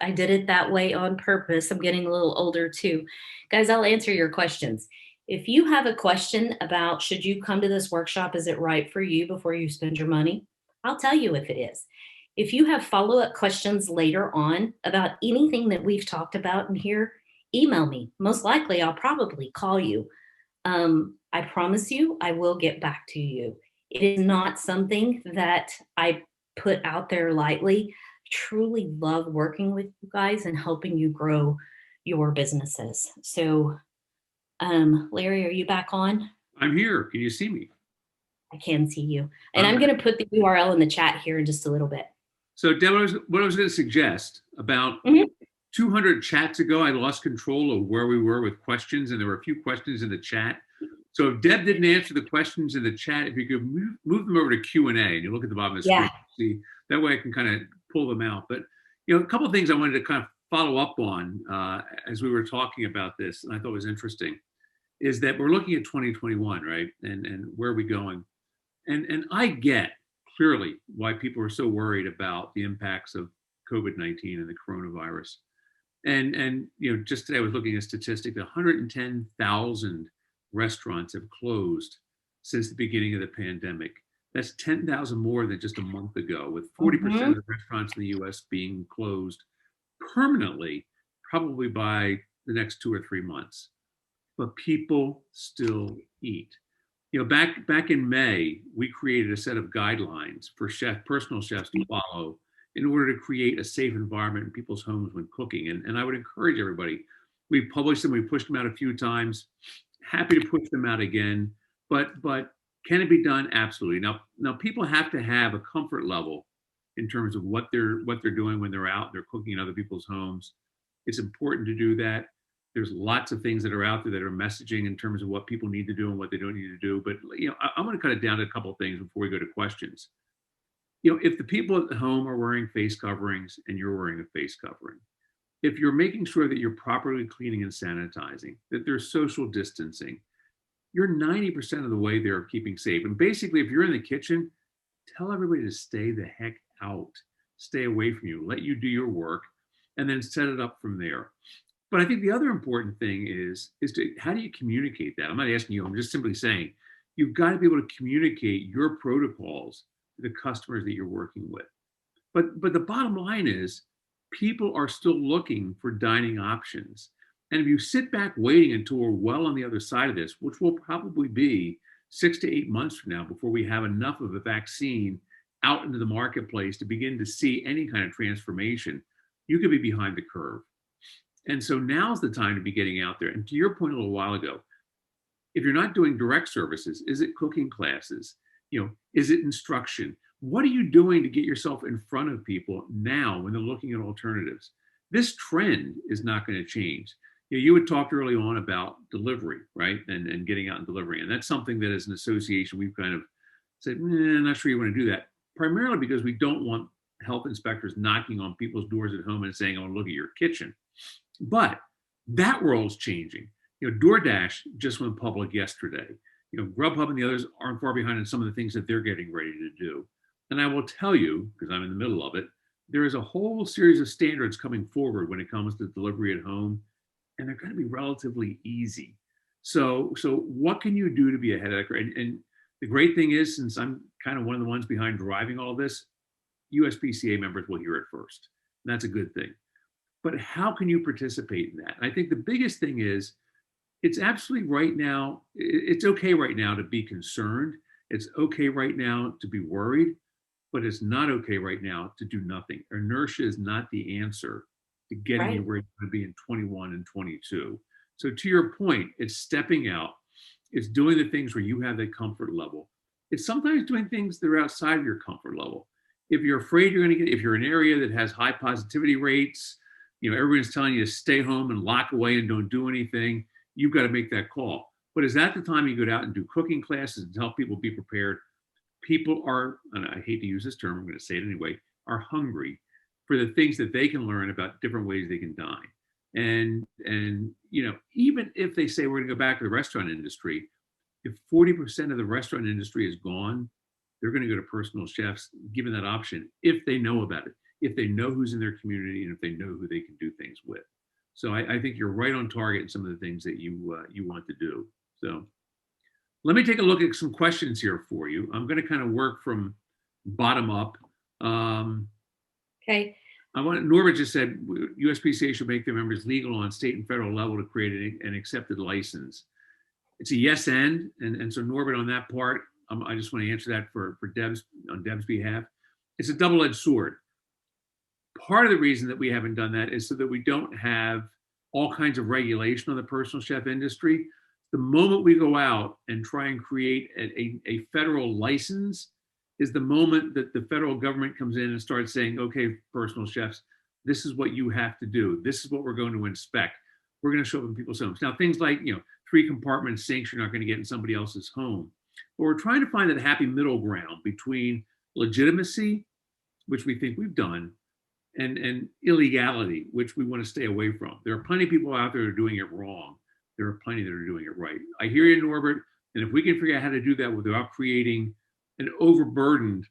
B: I did it that way on purpose. I'm getting a little older too. Guys, I'll answer your questions. If you have a question about should you come to this workshop, is it right for you before you spend your money? I'll tell you if it is. If you have follow-up questions later on about anything that we've talked about in here, email me. Most likely, I'll probably call you. I promise you, I will get back to you. It is not something that I put out there lightly. Truly love working with you guys and helping you grow your businesses. So, Larry, are you back on?
A: I'm here. Can you see me?
B: I can see you. And I'm going to put the URL in the chat here in just a little bit.
A: So, Deb, what I was going to suggest about 200 chats ago, I lost control of where we were with questions, and there were a few questions in the chat. So if Deb didn't answer the questions in the chat, if you could move them over to Q&A, and you look at the bottom of the screen, see, that way I can kind of pull them out. But, you know, a couple of things I wanted to kind of follow up on as we were talking about this, and I thought was interesting, is that we're looking at 2021, right? And where are we going? And I get clearly why people are so worried about the impacts of COVID-19 and the coronavirus. And you know, just today I was looking at statistics, 110,000 restaurants have closed since the beginning of the pandemic. That's 10,000 more than just a month ago, with 40% of the restaurants in the US being closed permanently, probably by the next 2 or 3 months. But people still eat. You know, back in May, we created a set of guidelines for personal chefs to follow in order to create a safe environment in people's homes when cooking. And I would encourage everybody, we published them, we pushed them out a few times, happy to push them out again, but can it be done? Absolutely. Now people have to have a comfort level in terms of what they're doing when they're out, they're cooking in other people's homes. It's important to do that. There's lots of things that are out there that are messaging in terms of what people need to do and what they don't need to do. But you know, I'm going to cut it down to a couple of things before we go to questions. You know, if the people at home are wearing face coverings and you're wearing a face covering, if you're making sure that you're properly cleaning and sanitizing, that there's social distancing, you're 90% of the way there keeping safe. And basically, if you're in the kitchen, tell everybody to stay the heck out, stay away from you, let you do your work, and then set it up from there. But I think the other important thing is to how do you communicate that? I'm not asking you, I'm just simply saying, you've got to be able to communicate your protocols to the customers that you're working with. But the bottom line is people are still looking for dining options. And if you sit back waiting until we're well on the other side of this, which will probably be 6 to 8 months from now before we have enough of a vaccine out into the marketplace to begin to see any kind of transformation, you could be behind the curve. And so now's the time to be getting out there. And to your point a little while ago, if you're not doing direct services, is it cooking classes? You know, is it instruction? What are you doing to get yourself in front of people now when they're looking at alternatives? This trend is not going to change. You know, you had talked early on about delivery, right? And getting out and delivering. And that's something that as an association, we've kind of said, I'm not sure you want to do that. Primarily because we don't want health inspectors knocking on people's doors at home and saying, I want to look at your kitchen. But that world's changing. You know, DoorDash just went public yesterday. You know, Grubhub and the others aren't far behind in some of the things that they're getting ready to do. And I will tell you, because I'm in the middle of it, there is a whole series of standards coming forward when it comes to delivery at home, and they're going to be relatively easy. So what can you do to be ahead of that? And the great thing is, since I'm kind of one of the ones behind driving all this, USPCA members will hear it first. And that's a good thing. But how can you participate in that? And I think the biggest thing is, it's absolutely right now, it's okay right now to be concerned. It's okay right now to be worried, but it's not okay right now to do nothing. Inertia is not the answer to getting you where you're going to be in 21 and 22. So to your point, it's stepping out. It's doing the things where you have that comfort level. It's sometimes doing things that are outside of your comfort level. If you're afraid you're going to get, if you're in an area that has high positivity rates, you know, everyone's telling you to stay home and lock away and don't do anything, you've got to make that call. But is that the time you go out and do cooking classes and help people be prepared? People are, and I hate to use this term, I'm going to say it anyway, are hungry for the things that they can learn about different ways they can dine. And you know, even if they say we're going to go back to the restaurant industry, if 40% of the restaurant industry is gone, they're going to go to personal chefs, given that option, if they know about it, if they know who's in their community, and if they know who they can do things with. So I think you're right on target in some of the things that you want to do. So let me take a look at some questions here for you. I'm going to kind of work from bottom up.
B: Okay.
A: Norbert just said USPCA should make their members legal on state and federal level to create an accepted license. It's a yes and so Norbert, on that part, I just want to answer that for on Deb's behalf. It's a double-edged sword. Part of the reason that we haven't done that is so that we don't have all kinds of regulation on the personal chef industry. The moment we go out and try and create a federal license is the moment that the federal government comes in and starts saying, okay, personal chefs, this is what you have to do. This is what we're going to inspect. We're going to show up in people's homes. Now, things like, 3-compartment sinks you're not going to get in somebody else's home. But we're trying to find that happy middle ground between legitimacy, which we think we've done, and illegality, which we want to stay away from. There are plenty of people out there who are doing it wrong. There are plenty that are doing it right. I hear you, Norbert. And if we can figure out how to do that without creating an overburdened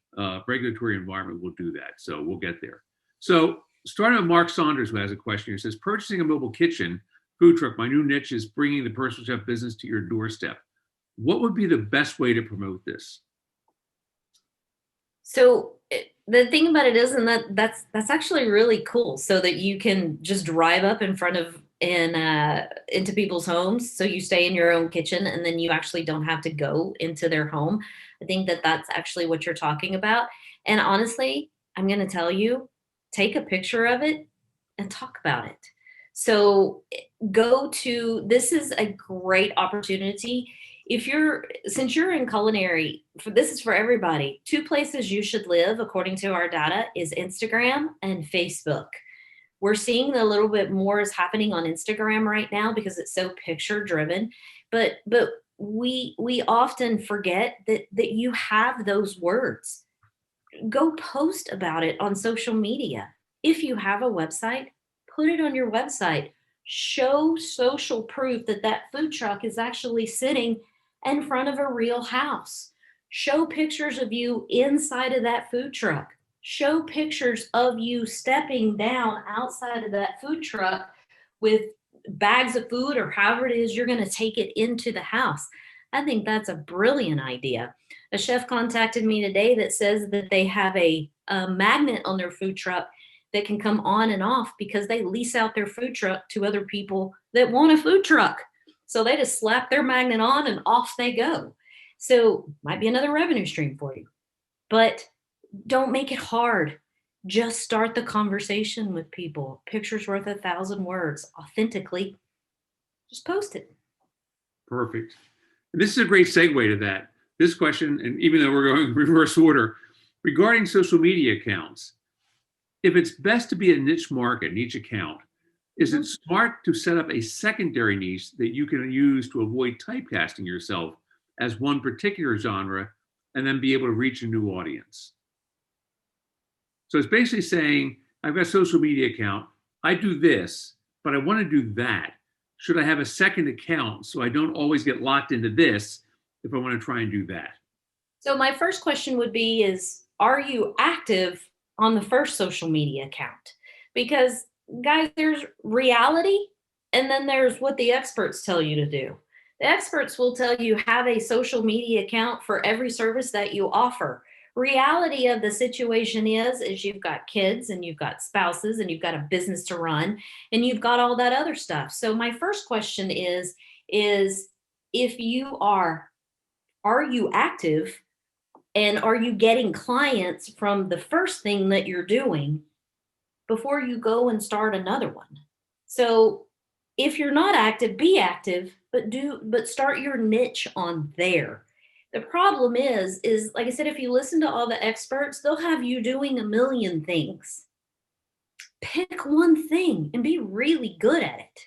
A: regulatory environment, we'll do that. So we'll get there. So starting with Mark Saunders, who has a question. He says, purchasing a mobile kitchen, food truck, my new niche is bringing the personal chef business to your doorstep. What would be the best way to promote this?
B: So the thing about it is, and that's actually really cool, so that you can just drive up in front of into people's homes. So you stay in your own kitchen, and then you actually don't have to go into their home. I think that that's actually what you're talking about. And honestly, I'm going to tell you, take a picture of it and talk about it. So this is a great opportunity. Since you're in culinary, this is for everybody. 2 places you should live, according to our data, is Instagram and Facebook. We're seeing a little bit more is happening on Instagram right now because it's so picture driven, but we often forget that you have those words. Go post about it on social media. If you have a website, put it on your website. Show social proof that food truck is actually sitting in front of a real house. Show pictures of you inside of that food truck. Show pictures of you stepping down outside of that food truck with bags of food or however it is you're going to take it into the house. I think that's a brilliant idea. A chef contacted me today that says that they have a magnet on their food truck that can come on and off because they lease out their food truck to other people that want a food truck. So they just slap their magnet on and off they go. So might be another revenue stream for you. But don't make it hard. Just start the conversation with people. Picture's worth 1,000 words. Authentically, just post it.
A: Perfect. And this is a great segue to that. This question, and even though we're going reverse order, regarding social media accounts, if it's best to be a niche market, niche account, is it smart to set up a secondary niche that you can use to avoid typecasting yourself as one particular genre and then be able to reach a new audience? So it's basically saying, I've got a social media account. I do this, but I want to do that. Should I have a second account so I don't always get locked into this if I want to try and do that?
B: So my first question would be are you active on the first social media account? Because guys, there's reality and then there's what the experts tell you to do. The experts will tell you have a social media account for every service that you offer. Reality of the situation is you've got kids and you've got spouses and you've got a business to run and you've got all that other stuff. So my first question is if you are you active and are you getting clients from the first thing that you're doing before you go and start another one? So if you're not active, be active, but start your niche on there. The problem is like I said, if you listen to all the experts, they'll have you doing a million things. Pick one thing and be really good at it.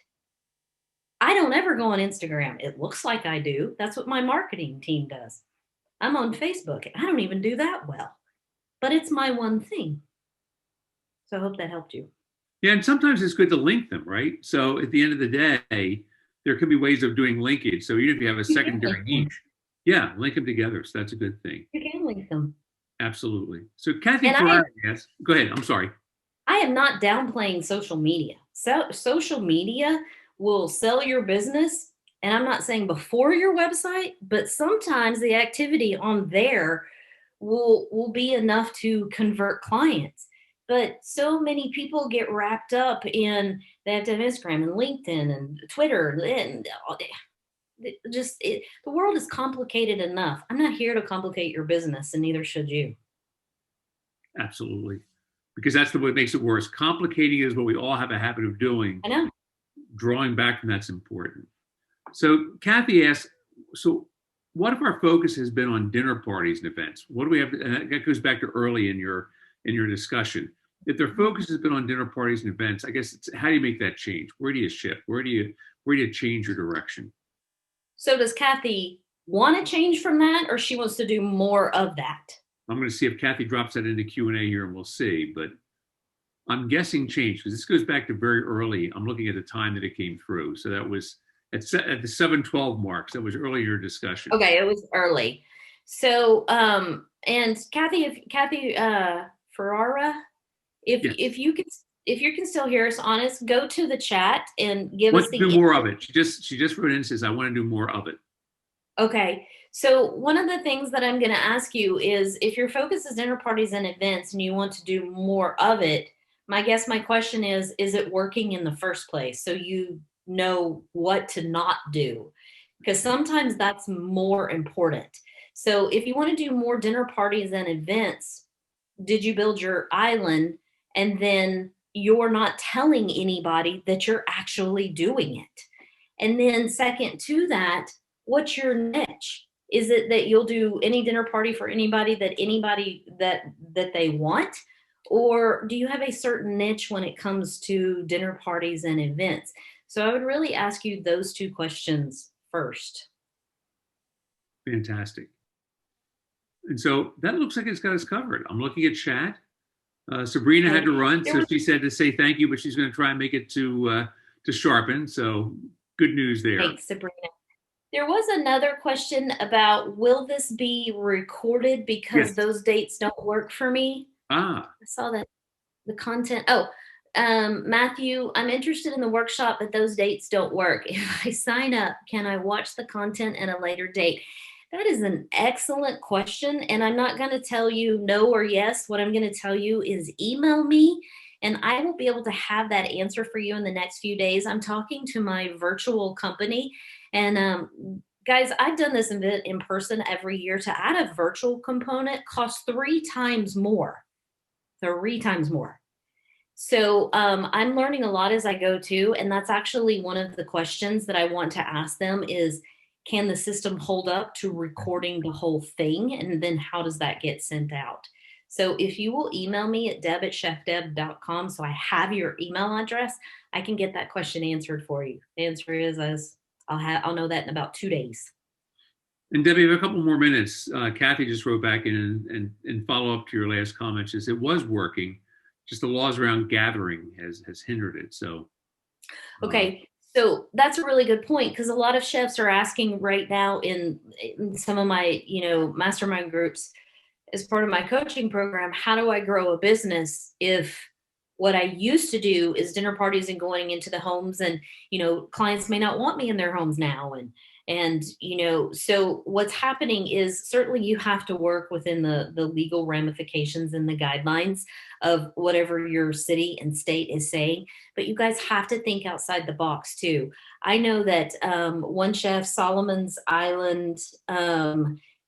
B: I don't ever go on Instagram. It looks like I do. That's what my marketing team does. I'm on Facebook. I don't even do that well, but it's my one thing. So I hope that helped you.
A: Yeah, and sometimes it's good to link them, right? So at the end of the day, there could be ways of doing linkage. So even if you have a secondary niche, Yeah, link them together. So that's a good thing.
B: You can link them.
A: Absolutely. So Kathy
B: And I am
A: Ferrari asks, go ahead. I'm sorry.
B: I am not downplaying social media. So social media will sell your business. And I'm not saying before your website, but sometimes the activity on there will be enough to convert clients. But so many people get wrapped up in they have to have Instagram and LinkedIn and Twitter and the world is complicated enough. I'm not here to complicate your business, and neither should you.
A: Absolutely. Because that's what makes it worse. Complicating is what we all have a habit of doing.
B: I know.
A: Drawing back from that's important. So Kathy asks, so what if our focus has been on dinner parties and events? What do we have to, and that goes back to early in your discussion. If their focus has been on dinner parties and events, I guess it's how do you make that change? Where do you shift? Where do you change your direction?
B: So does Kathy want to change from that, or she wants to do more of that?
A: I'm going to see if Kathy drops that into Q&A here and we'll see, but I'm guessing change because this goes back to very early. I'm looking at the time that it came through. So that was at the 7:12 marks. That was earlier discussion.
B: Okay, it was early. So, and Kathy, if Kathy Ferrara,
A: Yes.
B: if you can still hear us, honest, go to the chat and give us
A: Want to
B: the
A: do more of it. She just wrote in and says, I want to do more of it.
B: Okay. So one of the things that I'm going to ask you is if your focus is dinner parties and events and you want to do more of it, my question is it working in the first place? So you know what to not do, because sometimes that's more important. So if you want to do more dinner parties and events, did you build your island and then you're not telling anybody that you're actually doing it? And then second to that, what's your niche? Is it that you'll do any dinner party for anybody that they want? Or do you have a certain niche when it comes to dinner parties and events? So I would really ask you those two questions first.
A: Fantastic. And so that looks like it's got us covered. I'm looking at chat. Sabrina had
B: Okay.
A: to run,
B: There
A: so
B: was
A: she said to say thank you, but she's going to try and make it to sharpen. So good news there.
B: Thanks, Sabrina. There was another question about will this be recorded because
A: Yes.
B: those dates don't work for me?
A: Ah,
B: I saw that the content. Oh, Matthew, I'm interested in the workshop, but those dates don't work. If I sign up, can I watch the content at a later date? That is an excellent question. And I'm not going to tell you no or yes. What I'm going to tell you is email me and I will be able to have that answer for you in the next few days. I'm talking to my virtual company. And guys, I've done this event in person every year. To add a virtual component costs three times more. Three times more. So I'm learning a lot as I go too, and that's actually one of the questions that I want to ask them is, can the system hold up to recording the whole thing? And then how does that get sent out? So if you will email me at deb@chefdeb.com, so I have your email address, I can get that question answered for you. The answer is as I'll know that in about 2 days.
A: and Debbie, we have a couple more minutes. Kathy just wrote back in and follow up to your last comment. She said it was working, just the laws around gathering has hindered it. So,
B: Okay, so that's a really good point because a lot of chefs are asking right now in some of my, mastermind groups as part of my coaching program, how do I grow a business if what I used to do is dinner parties and going into the homes and, clients may not want me in their homes now so what's happening is certainly you have to work within the legal ramifications and the guidelines of whatever your city and state is saying, but you guys have to think outside the box too. I know that one chef, Solomon's Island,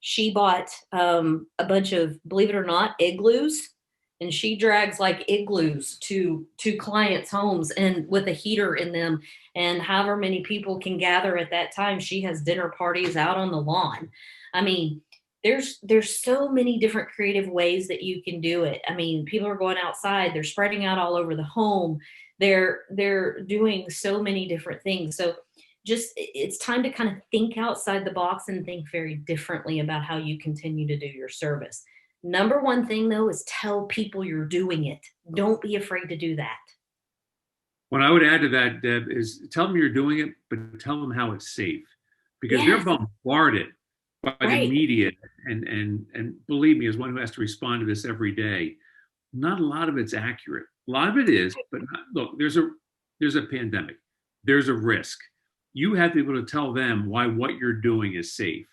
B: she bought a bunch of, believe it or not, igloos, and she drags like igloos to clients' homes and with a heater in them, and however many people can gather at that time, she has dinner parties out on the lawn. I mean, there's so many different creative ways that you can do it. I mean, people are going outside, they're spreading out all over the home, they're doing so many different things. So just it's time to kind of think outside the box and think very differently about how you continue to do your service. Number one thing though is tell people you're doing it. Don't be afraid to do that.
A: what I would add to that, Deb, is tell them you're doing it, but tell them how it's safe because they're
B: Yes.
A: bombarded by the
B: Right.
A: media, and believe me, as one who has to respond to this every day, not a lot of it's accurate. A lot of it is, but not, look, there's a pandemic, there's a risk. You have to be able to tell them why what you're doing is safe.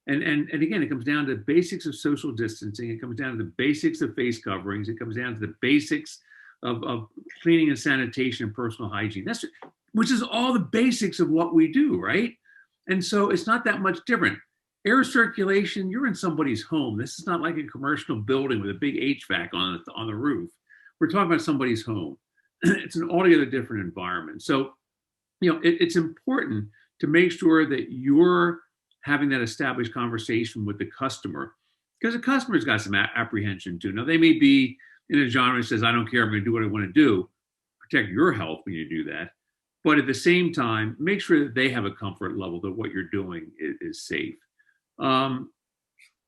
A: And again, it comes down to basics of social distancing. It comes down to the basics of face coverings. It comes down to the basics of cleaning and sanitation and personal hygiene. That's which is all the basics of what we do, right? And so it's not that much different. Air circulation, you're in somebody's home. This is not like a commercial building with a big HVAC on the roof. We're talking about somebody's home. It's an altogether different environment. So, it's important to make sure that you're having that established conversation with the customer, because the customer's got some apprehension too. Now, they may be in a genre that says, I don't care, I'm going to do what I want to do. Protect your health when you do that. But at the same time, make sure that they have a comfort level that what you're doing is safe. Um,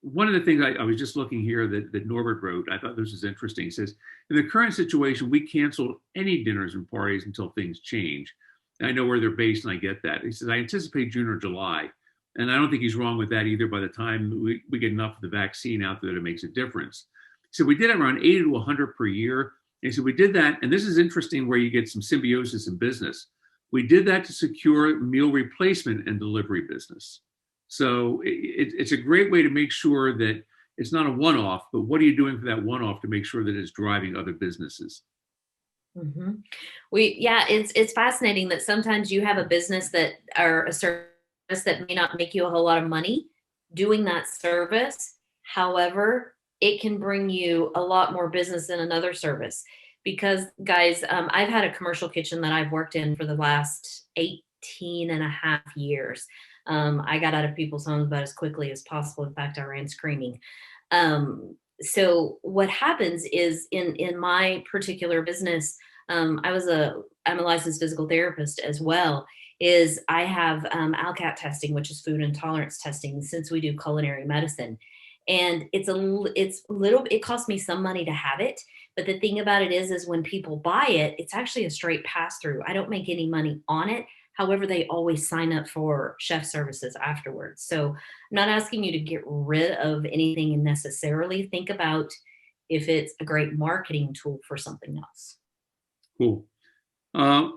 A: One of the things I was just looking here that Norbert wrote, I thought this was interesting. He says, in the current situation, we canceled any dinners and parties until things change. And I know where they're based, and I get that. He says, I anticipate June or July. And I don't think he's wrong with that either. By the time we get enough of the vaccine out there that it makes a difference. So we did it around 80 to 100 per year. And he said, we did that. And this is interesting where you get some symbiosis in business. We did that to secure meal replacement and delivery business. So it's a great way to make sure that it's not a one-off, but what are you doing for that one-off to make sure that it's driving other businesses?
B: hmm yeah, it's fascinating that sometimes you have a business that or a service that may not make you a whole lot of money doing that service. However, it can bring you a lot more business than another service. Because, guys, I've had a commercial kitchen that I've worked in for the last 18 and a half years. I got out of people's homes about as quickly as possible. In fact, I ran screaming. So what happens is in my particular business, I'm a licensed physical therapist as well. Is I have ALCAT testing, which is food intolerance testing, since we do culinary medicine, and it's little. It costs me some money to have it, but the thing about it is when people buy it, it's actually a straight pass through. I don't make any money on it. However, they always sign up for chef services afterwards. So I'm not asking you to get rid of anything necessarily. Think about if it's a great marketing tool for something else.
A: Cool. Uh,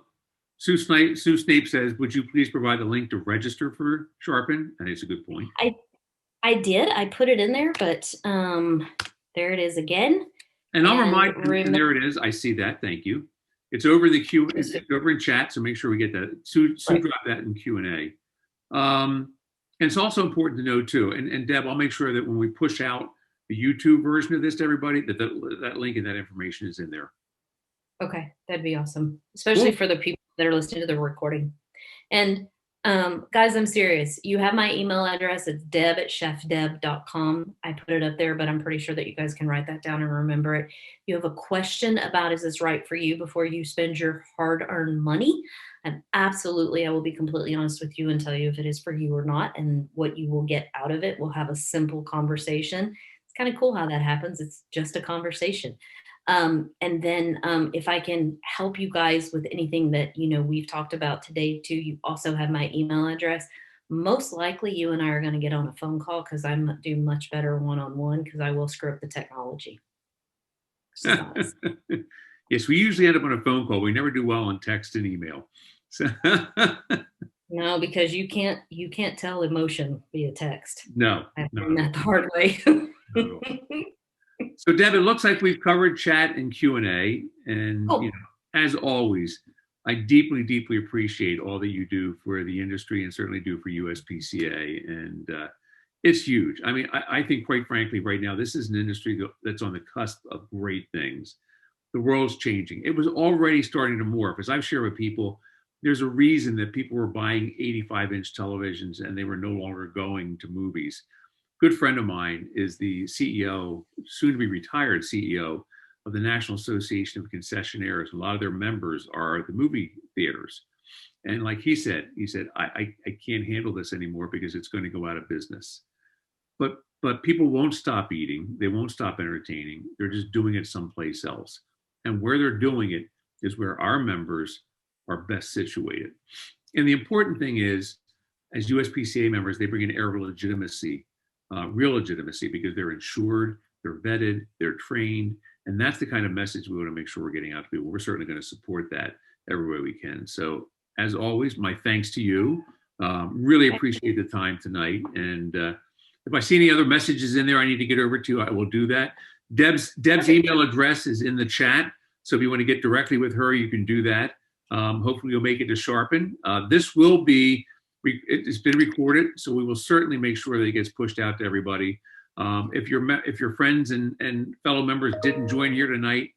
A: Sue Snape says, would you please provide the link to register for Sharpen? And it's a good point.
B: I did. I put it in there, but there it is again.
A: And I'll remind you, and there it is. I see that. Thank you. It's over in the Q. It's over in chat, so make sure we get that. Sue dropped that in Q&A. And it's also important to know too. And Deb, I'll make sure that when we push out the YouTube version of this to everybody, that link and that information is in there.
B: Okay, that'd be awesome, especially for the people that are listening to the recording. And guys, I'm serious. You have my email address. It's deb@chefdeb.com. I put it up there, but I'm pretty sure that you guys can write that down and remember it. You have a question about, is this right for you, before you spend your hard-earned money? And absolutely, I will be completely honest with you and tell you if it is for you or not, and what you will get out of it. We'll have a simple conversation. It's kind of cool how that happens. It's just a conversation. And then if I can help you guys with anything that, we've talked about today too, you also have my email address. Most likely you and I are going to get on a phone call, because I'm do much better one-on-one, because I will screw up the technology.
A: Yes, we usually end up on a phone call. We never do well on text and email. So
B: no, because you can't tell emotion via text.
A: No,
B: I've learned that the hard way.
A: No. So Deb, it looks like we've covered chat and Q&A, and as always, I deeply, deeply appreciate all that you do for the industry, and certainly do for USPCA, and it's huge. I mean, I think, quite frankly, right now, this is an industry that's on the cusp of great things. The world's changing. It was already starting to morph. As I've shared with people, there's a reason that people were buying 85-inch televisions and they were no longer going to movies. Good friend of mine is the CEO, soon to be retired CEO of the National Association of Concessionaires. A lot of their members are the movie theaters. And like he said, I can't handle this anymore because it's going to go out of business. But people won't stop eating. They won't stop entertaining. They're just doing it someplace else. And where they're doing it is where our members are best situated. And the important thing is, as USPCA members, they bring an air of legitimacy real legitimacy because they're insured, they're vetted, they're trained, and that's the kind of message we want to make sure we're getting out to people. We're certainly going to support that every way we can. So, as always, my thanks to you. Really appreciate the time tonight. And if I see any other messages in there I need to get over to, I will do that. Deb's email address is in the chat. So if you want to get directly with her, you can do that. Hopefully you'll make it to Sharpen. This will be, it's been recorded, so we will certainly make sure that it gets pushed out to everybody. If your friends and fellow members didn't join here tonight,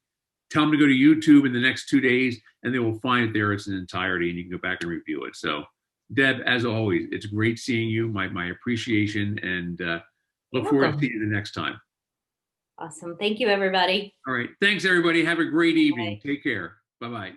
A: tell them to go to YouTube in the next 2 days, and they will find it there in its entirety, and you can go back and review it. So, Deb, as always, it's great seeing you. My appreciation, and look forward to seeing you the next time.
B: Awesome. Thank you, everybody.
A: All right. Thanks, everybody. Have a great evening.
B: Bye.
A: Take care. Bye-bye.